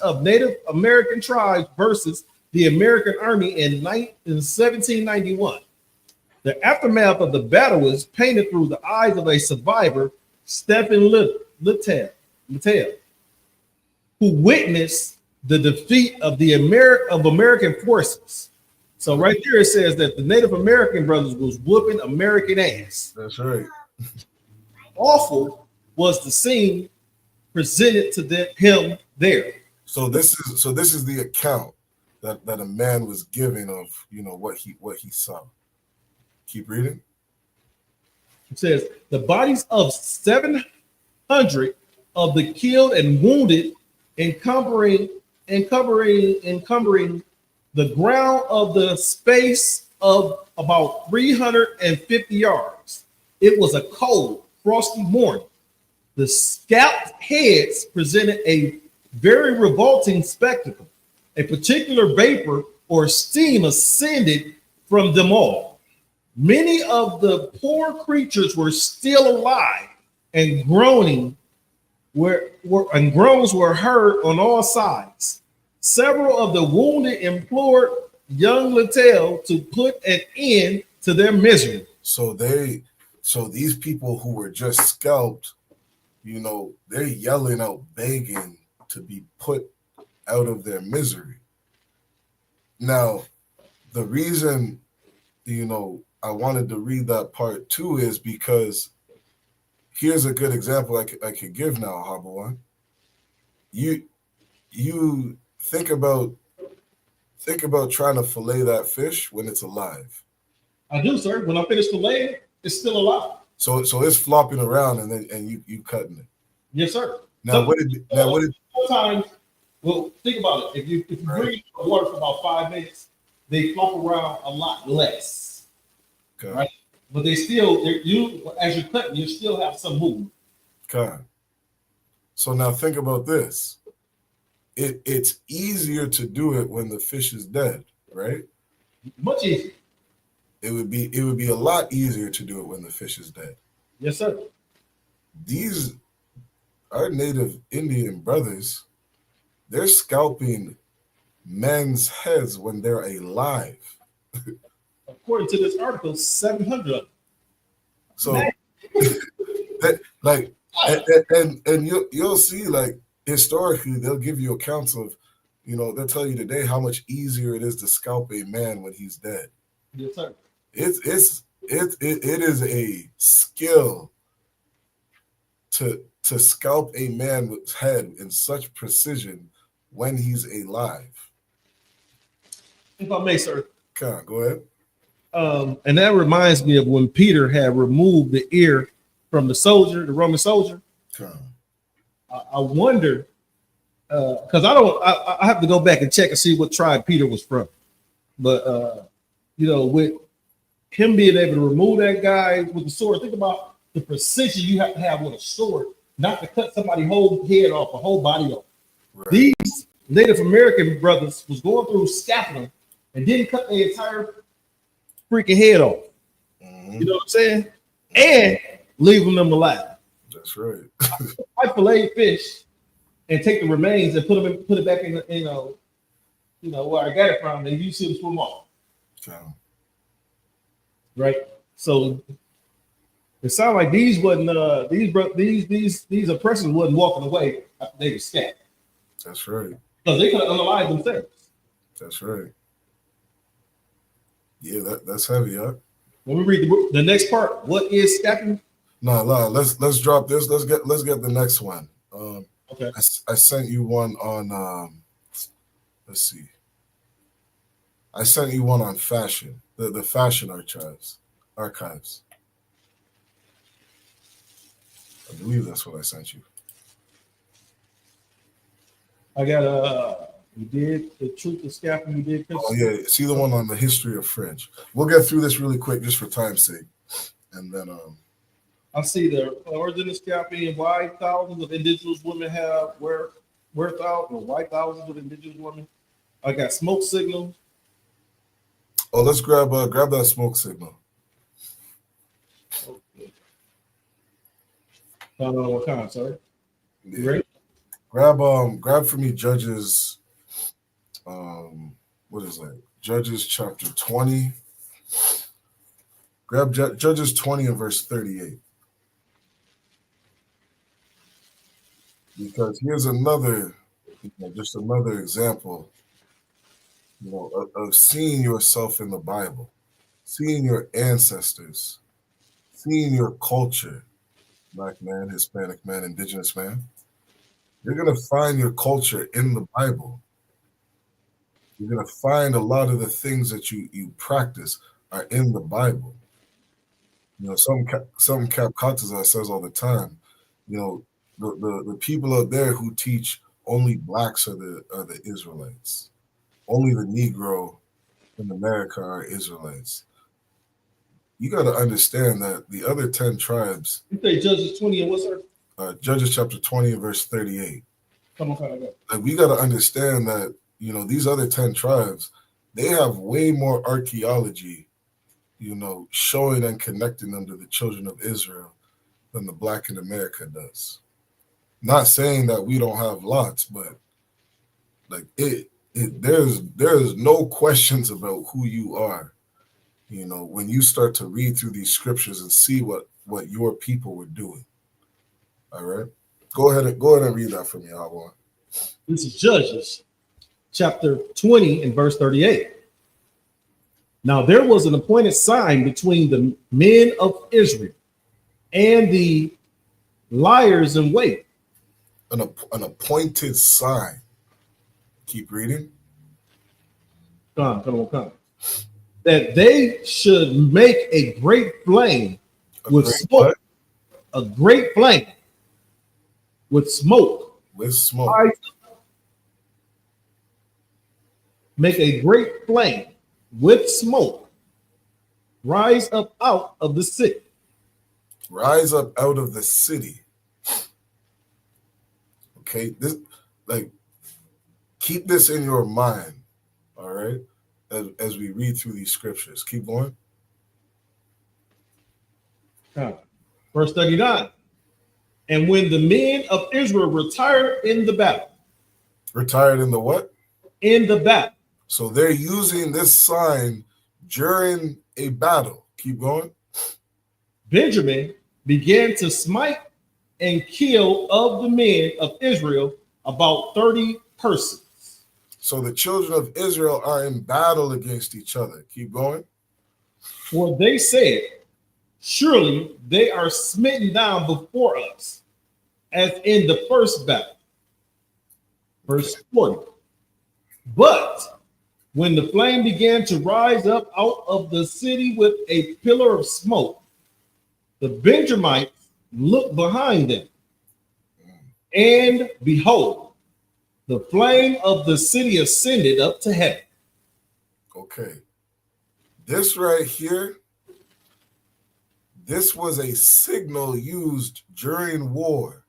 of Native American tribes versus the American Army in 1791. The aftermath of the battle is painted through the eyes of a survivor, Stephen Littell, who witnessed the defeat of the American forces. So right there it says that the Native American brothers was whooping American ass. That's right. Awful was the scene presented to him there. So this is the account that a man was giving of what he saw. Keep reading. It says the bodies of 700 of the killed and wounded encumbering the ground of the space of about 350 yards. It was a cold, frosty morning. The scalped heads presented a very revolting spectacle. A particular vapor or steam ascended from them all. Many of the poor creatures were still alive, and groans were heard on all sides. Several of the wounded implored young Littell to put an end to their misery. So these people who were just scalped, they're yelling out, begging to be put out of their misery. Now, the reason, I wanted to read that part too is because here's a good example I could give now, Habawan. You think about trying to fillet that fish when it's alive. I do, sir. When I finish filleting, it's still alive. So it's flopping around and you cutting it. Yes, sir. Sometimes, well, think about it. If you bring water for about 5 minutes, they flop around a lot less. Okay. Right? But as you're cutting, you still have some movement. Okay. So now think about this. It's easier to do it when the fish is dead, right? Much easier. It would be a lot easier to do it when the fish is dead. Yes, sir. Our native Indian brothers, they're scalping men's heads when they're alive. According to this article, 700 of them. So, and you'll see, like, historically, they'll give you accounts of, they'll tell you today how much easier it is to scalp a man when he's dead. Yes, sir. It is a skill to scalp a man's head in such precision when he's alive. If I may, sir. Come on, go ahead. And that reminds me of when Peter had removed the ear from the Roman soldier. I wonder, because I have to go back and check and see what tribe Peter was from. But, with him being able to remove that guy with the sword, think about the precision you have to have with a sword, not to cut somebody's whole head off, a whole body off. Right. These Native American brothers was going through scaffolding and didn't cut the entire freaking head off. Mm-hmm. You know what I'm saying? And leaving them alive. That's right. I fillet fish and take the remains and put it back in where I got it from, and you see them swim off. Okay. Right. So it sounds like these oppressors wasn't walking away after they were scattered. That's right. Because they could have unalived themselves. That's right. Yeah, that's heavy, huh? When we read the next part, what is scalping? No, let's drop this. Let's get the next one. Okay. I sent you one on let's see. I sent you one on fashion, the fashion archives. I believe that's what I sent you. I got You did the truth of scalping. You did. Oh yeah, see the one on the history of fringe. We'll get through this really quick just for time's sake, and then I see the origin of scalping and why thousands of indigenous women have wear thousands or why thousands of indigenous women. I got smoke signal. Oh, let's grab that smoke signal. Okay. What kind, sorry? Yeah. Ready? Grab for me Judges. What is that? Judges chapter 20. Grab Judges 20 and verse 38. Because here's another, just another example, of seeing yourself in the Bible, seeing your ancestors, seeing your culture, Black man, Hispanic man, indigenous man. You're going to find your culture in the Bible. You're going to find a lot of the things that you practice are in the Bible. Some Cap Katazar says all the time, the people out there who teach only blacks are the Israelites. Only the Negro in America are Israelites. You got to understand that the other 10 tribes. You say Judges 20 and what, sir? Judges chapter 20 and verse 38. Come on. Like, we got to understand that, these other 10 tribes, they have way more archaeology, showing and connecting them to the children of Israel than the Black in America does. Not saying that we don't have lots, but like there's no questions about who you are. When you start to read through these scriptures and see what your people were doing. All right, go ahead and read that for me, Alwan. This is Judges chapter 20 and verse 38. Now there was an appointed sign between the men of Israel and the liars in wait. An appointed sign. Keep reading. Come on. That they should make a great flame with smoke. A great flame with smoke. With smoke. Make a great flame with smoke. Rise up out of the city. Rise up out of the city. Okay, keep this in your mind, all right, as we read through these scriptures. Keep going. Verse 39. And when the men of Israel retired in the battle. Retired in the what? In the battle. So they're using this sign during a battle. Keep going. Benjamin began to smite and kill of the men of Israel about 30 persons. So the children of Israel are in battle against each other. Keep going. For they said, surely they are smitten down before us, as in the first battle. Verse 40. But when the flame began to rise up out of the city with a pillar of smoke, the Benjamites looked behind them, and behold, the flame of the city ascended up to heaven. Okay. This right here, this was a signal used during war.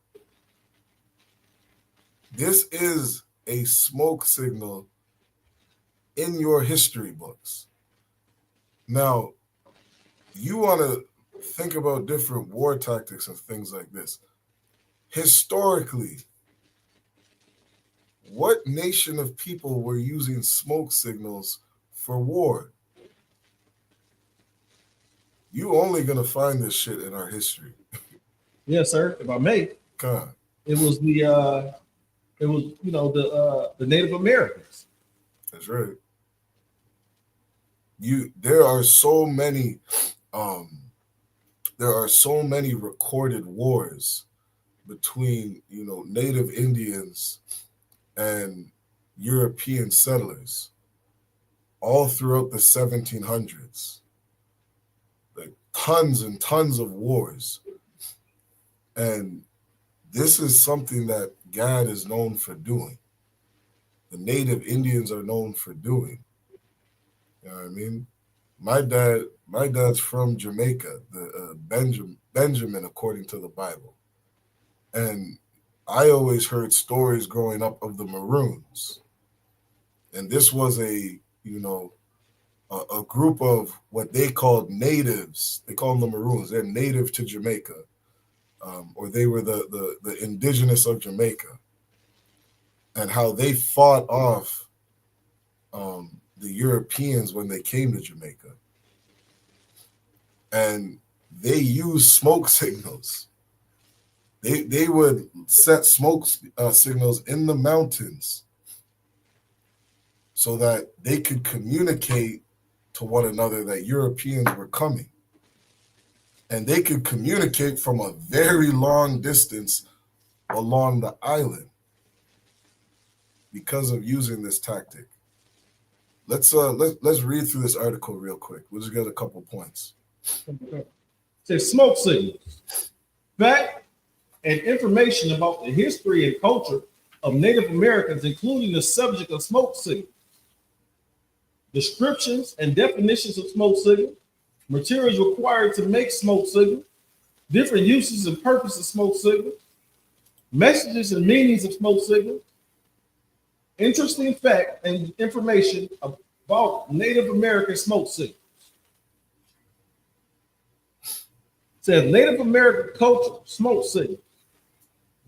This is a smoke signal in your history books. Now, you want to think about different war tactics and things like this. Historically, what nation of people were using smoke signals for war? You only gonna find this shit in our history. Yes, sir. If I may, God. It was the Native Americans. That's right. There are so many recorded wars between Native Indians and European settlers all throughout the 1700s. Like tons and tons of wars. And this is something that God is known for doing. the native Indians are known for doing. You know what I mean? My dad's from Jamaica, the Benjamin, according to the Bible. And I always heard stories growing up of the Maroons. And this was a group of what they called natives. They call them the Maroons. They're native to Jamaica, or they were the indigenous of Jamaica, and how they fought off the Europeans when they came to Jamaica. And they used smoke signals. They would set smoke signals in the mountains so that they could communicate to one another that Europeans were coming. And they could communicate from a very long distance along the island because of using this tactic. Let's read through this article real quick. We'll just get a couple points. It says smoke signals. Fact and information about the history and culture of Native Americans, including the subject of smoke signals. Descriptions and definitions of smoke signals. Materials required to make smoke signals. Different uses and purposes of smoke signals. Messages and meanings of smoke signals. Interesting fact and information about Native American smoke signals. It says Native American culture, smoke signals.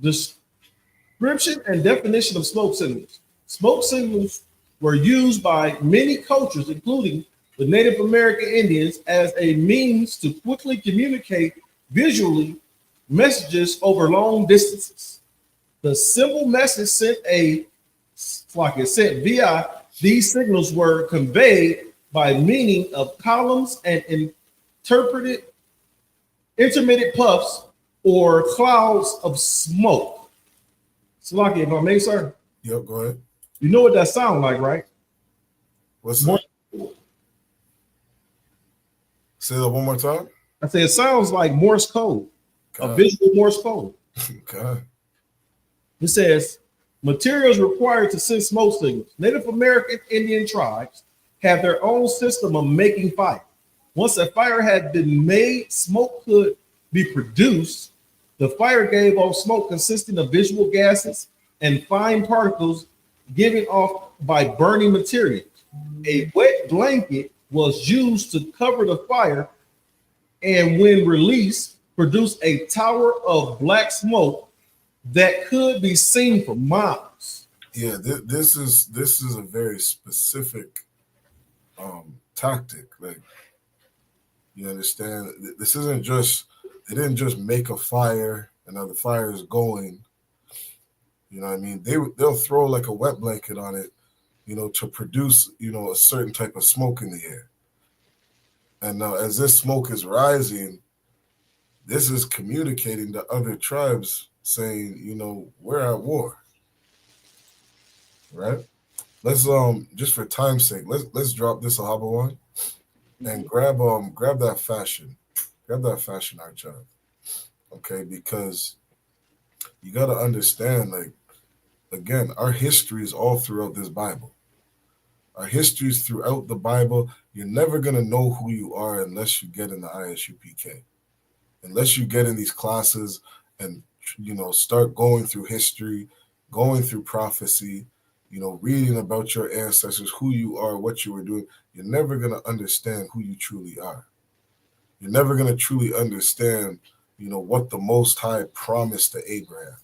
Description and definition of smoke signals. Smoke signals were used by many cultures, including the Native American Indians, as a means to quickly communicate visually messages over long distances. The simple message sent via these signals were conveyed by meaning of columns and intermittent puffs or clouds of smoke. Salaki, if I may, sir. Yep, go ahead. You know what that sounds like, right? What's that? Say that one more time. I say it sounds like Morse code, a visual Morse code. Okay. It says materials required to send smoke signals. Native American Indian tribes have their own system of making fire. Once a fire had been made, smoke could be produced. The fire gave off smoke consisting of visual gases and fine particles given off by burning materials. A wet blanket was used to cover the fire, and when released, produced a tower of black smoke that could be seen for miles. Yeah, this is a very specific tactic. Like, you understand, this isn't just, they didn't just make a fire and now the fire is going. You know what I mean? They'll throw like a wet blanket on it, to produce, a certain type of smoke in the air. And now as this smoke is rising, this is communicating to other tribes saying, we're at war. Right? Let's just for time's sake, let's drop this Ahaba one and grab that fashion. Grab that fashion archive. Okay, because you gotta understand, like, again, our history is all throughout this Bible. Our history is throughout the Bible. You're never going to know who you are unless you get in the ISUPK. Unless you get in these classes and, start going through history, going through prophecy, reading about your ancestors, who you are, what you were doing. You're never going to understand who you truly are. You're never going to truly understand, what the Most High promised to Abraham.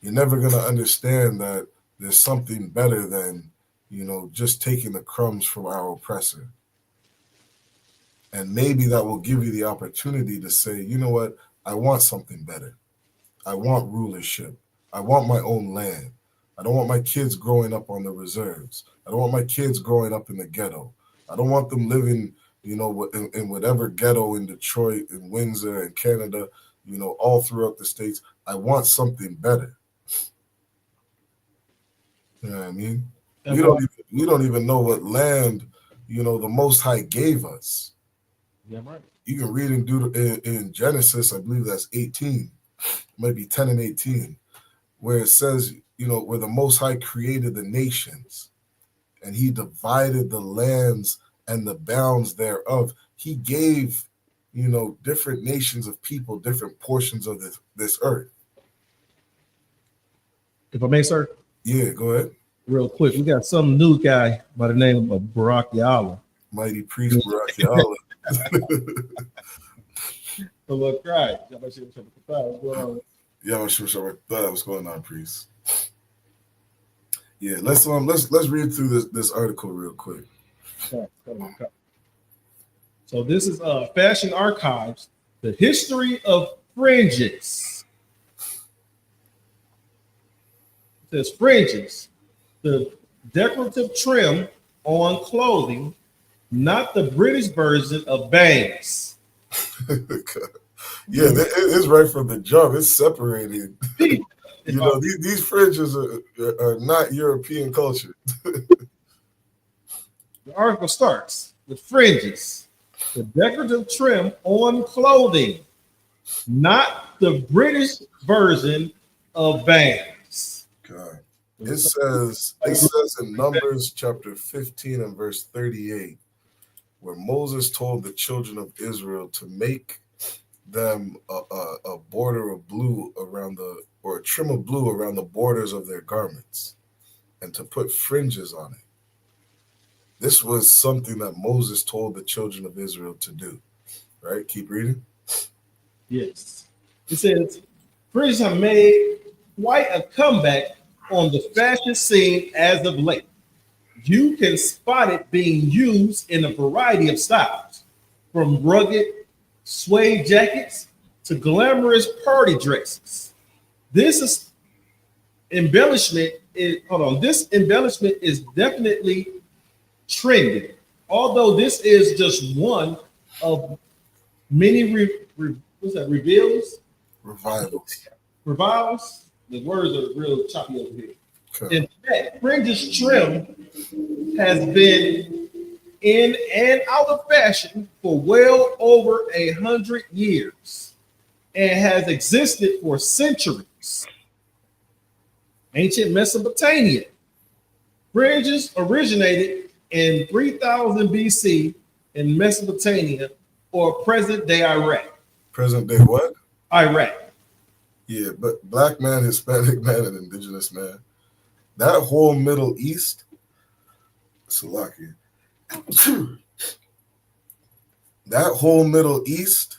You're never going to understand that there's something better than, just taking the crumbs from our oppressor. And maybe that will give you the opportunity to say, you know what? I want something better. I want rulership. I want my own land. I don't want my kids growing up on the reserves. I don't want my kids growing up in the ghetto. I don't want them living, in whatever ghetto in Detroit, in Windsor, in Canada, all throughout the States. I want something better. You know what I mean? We don't even know what land, the Most High gave us. Yeah, right. You can read in Genesis, I believe that's 18, might be 10 and 18, where it says, where the Most High created the nations, and he divided the lands and the bounds thereof. He gave, different nations of people different portions of this earth. If I may, sir. Yeah, go ahead. Real quick, we got some new guy by the name of Barack Yala. Mighty priest Barack Yala. So look, right. What's going on? Yeah, what's going on, priest? Yeah, let's read through this article real quick. So this is Fashion Archives, the history of fringes. It says fringes, the decorative trim on clothing, not the British version of bangs. Yeah, it's right from the jump. It's separated. These fringes are not European culture. The article starts with fringes, the decorative trim on clothing, not the British version of bangs. God. It says in Numbers chapter 15 and verse 38, where Moses told the children of Israel to make them a border of blue or a trim of blue around the borders of their garments, and to put fringes on it. This was something that Moses told the children of Israel to do. Right? Keep reading. Yes. It says, fringes have made quite a comeback on the fashion scene as of late. You can spot it being used in a variety of styles, from rugged suede jackets to glamorous party dresses. This embellishment is definitely trending. Although this is just one of many revivals. The words are real choppy over here. Okay. In fact, fringes trim has been in and out of fashion for well over 100 years and has existed for centuries. Ancient Mesopotamia. Fringes originated in 3000 BC in Mesopotamia or present-day Iraq. Present-day what? Iraq. Yeah, but black man, Hispanic man, and indigenous man. That whole Middle East, Salakia. That whole Middle East,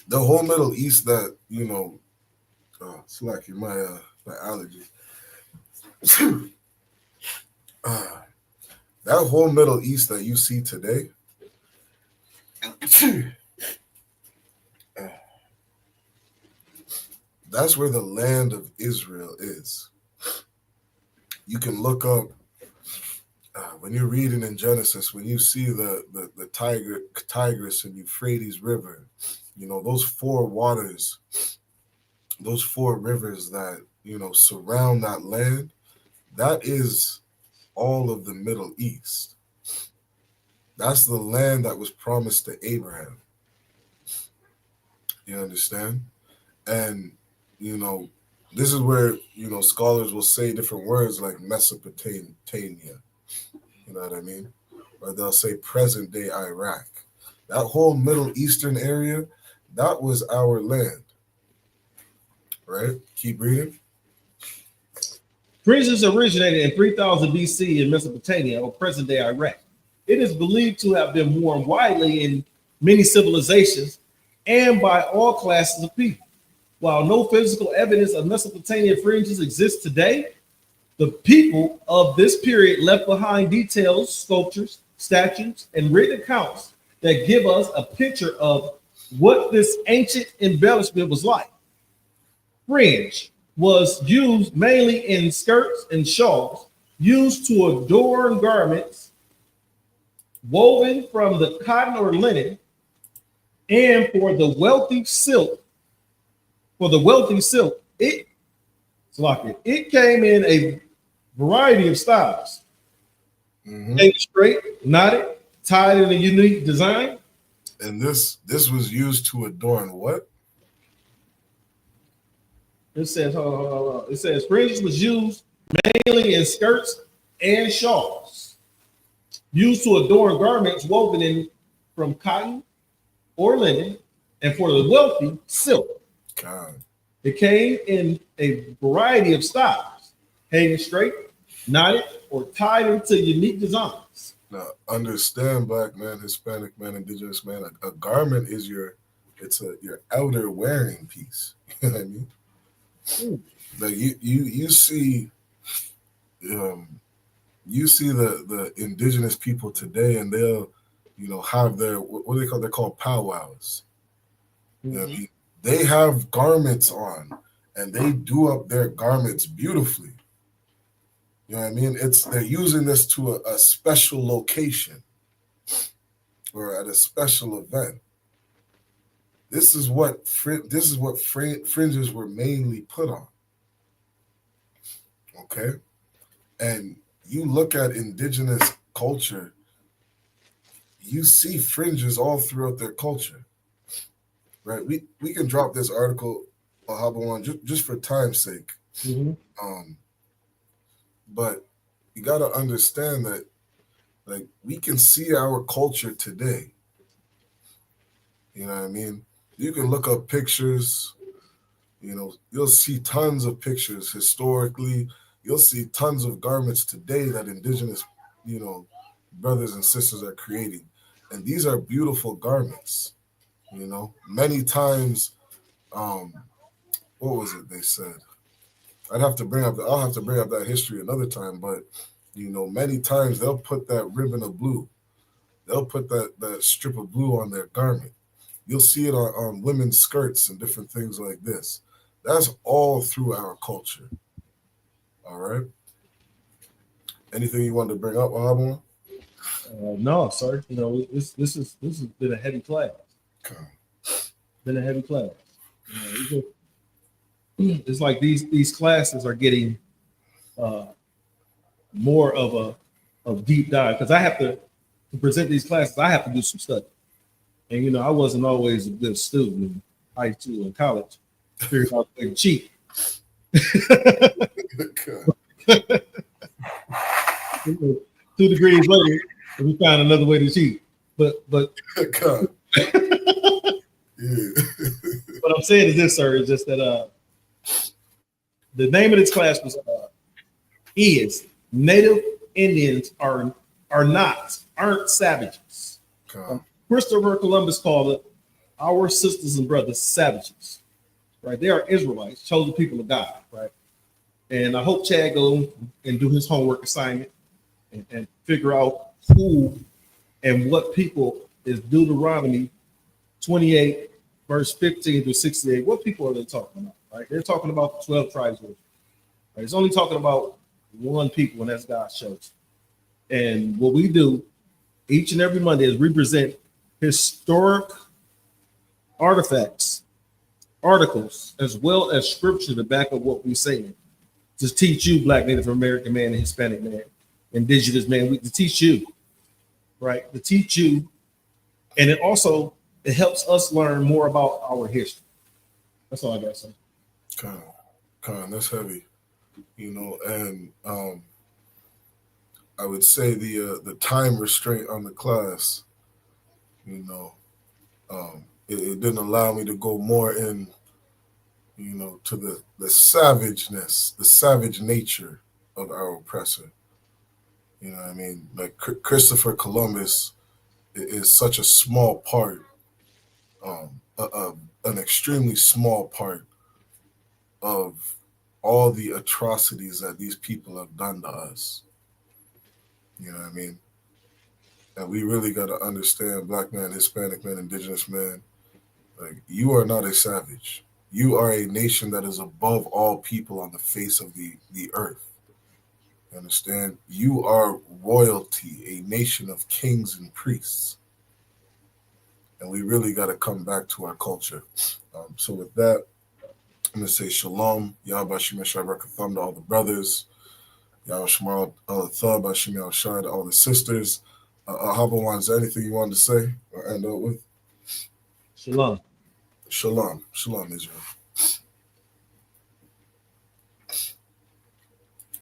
the whole Middle East that, Salakia, my allergy. That whole Middle East that you see today, that's where the land of Israel is. You can look up when you're reading in Genesis, when you see the Tigris and Euphrates River, those four waters, those four rivers that surround that land, that is all of the Middle East. That's the land that was promised to Abraham. You understand? And this is where, scholars will say different words like Mesopotamia. You know what I mean? Or they'll say present day Iraq. That whole Middle Eastern area, that was our land. Right? Keep reading. Fringes originated in 3000 BC in Mesopotamia or present day Iraq. It is believed to have been worn widely in many civilizations and by all classes of people. While no physical evidence of Mesopotamian fringes exists today, the people of this period left behind details, sculptures, statues, and written accounts that give us a picture of what this ancient embellishment was like. Fringe was used mainly in skirts and shawls, used to adorn garments woven from the cotton or linen, and for the wealthy silk. It came in a variety of styles. Straight, knotted, tied in a unique design. And this was used to adorn what? It says, hold on. It says fringes was used mainly in skirts and shawls, used to adorn garments woven in from cotton or linen, and for the wealthy, silk. God. It came in a variety of styles, hanging straight, knotted, or tied into unique designs. Now, understand, black man, Hispanic man, indigenous man, a garment is your outer wearing piece. You know what I mean? Like you see the indigenous people today, and they'll have their what do they call? They're called powwows. You know what I mean? They have garments on, and they do up their garments beautifully. You know what I mean? They're using this to a special location or at a special event. This is what fringes were mainly put on. Okay, and you look at indigenous culture, you see fringes all throughout their culture. Right? We can drop this article on just for time's sake. But you got to understand that, like, we can see our culture today. You know what I mean? You can look up pictures. You'll see tons of pictures historically. You'll see tons of garments today that indigenous, brothers and sisters are creating. And these are beautiful garments. Many times, what was it they said? I'll have to bring up that history another time, but many times they'll put that ribbon of blue. They'll put that strip of blue on their garment. You'll see it on women's skirts and different things like this. That's all through our culture. All right. Anything you wanted to bring up, Wahab? No, sir. This has been a heavy class. Okay. Been a heavy class. It's like these classes are getting more of a deep dive, because I have to present these classes. I have to do some study, and I wasn't always a good student in high school and college. Figured out to cheat. 2 degrees later, we found another way to cheat. But God. Yeah. What I'm saying is this, sir, is just that the name of this class is Native Indians aren't savages. Christopher Columbus called it our sisters and brothers savages. Right? They are Israelites, chosen people of God, right? And I hope Chad go and do his homework assignment and figure out who and what people is Deuteronomy 28, verse 15 to 68. What people are they talking about? Right? They're talking about the 12 tribes. Right? It's only talking about one people, and that's God's chosen. And what we do each and every Monday is we present historic artifacts, articles, as well as scripture to back up what we're saying, to teach you, Black, Native American man, and Hispanic man, indigenous man, to teach you, right? To teach you. And it helps us learn more about our history. That's all I got to say. Con, that's heavy, and I would say the time restraint on the class, it didn't allow me to go more in, to the savageness, the savage nature of our oppressor. You know what I mean? Like Christopher Columbus is such a small part, an extremely small part of all the atrocities that these people have done to us. You know what I mean? And we really got to understand, Black man, Hispanic man, indigenous man, like, you are not a savage. You are a nation that is above all people on the face of the earth. You understand? You are royalty, a nation of kings and priests. And we really got to come back to our culture. So with that, I'm going to say shalom. Yahweh Shema Shai Rakatham to all the brothers. Yahweh Shema Thab, Bashim Yahweh Shai to all the sisters. Habawan, is there anything you wanted to say or end up with? Shalom. Shalom. Shalom, Israel.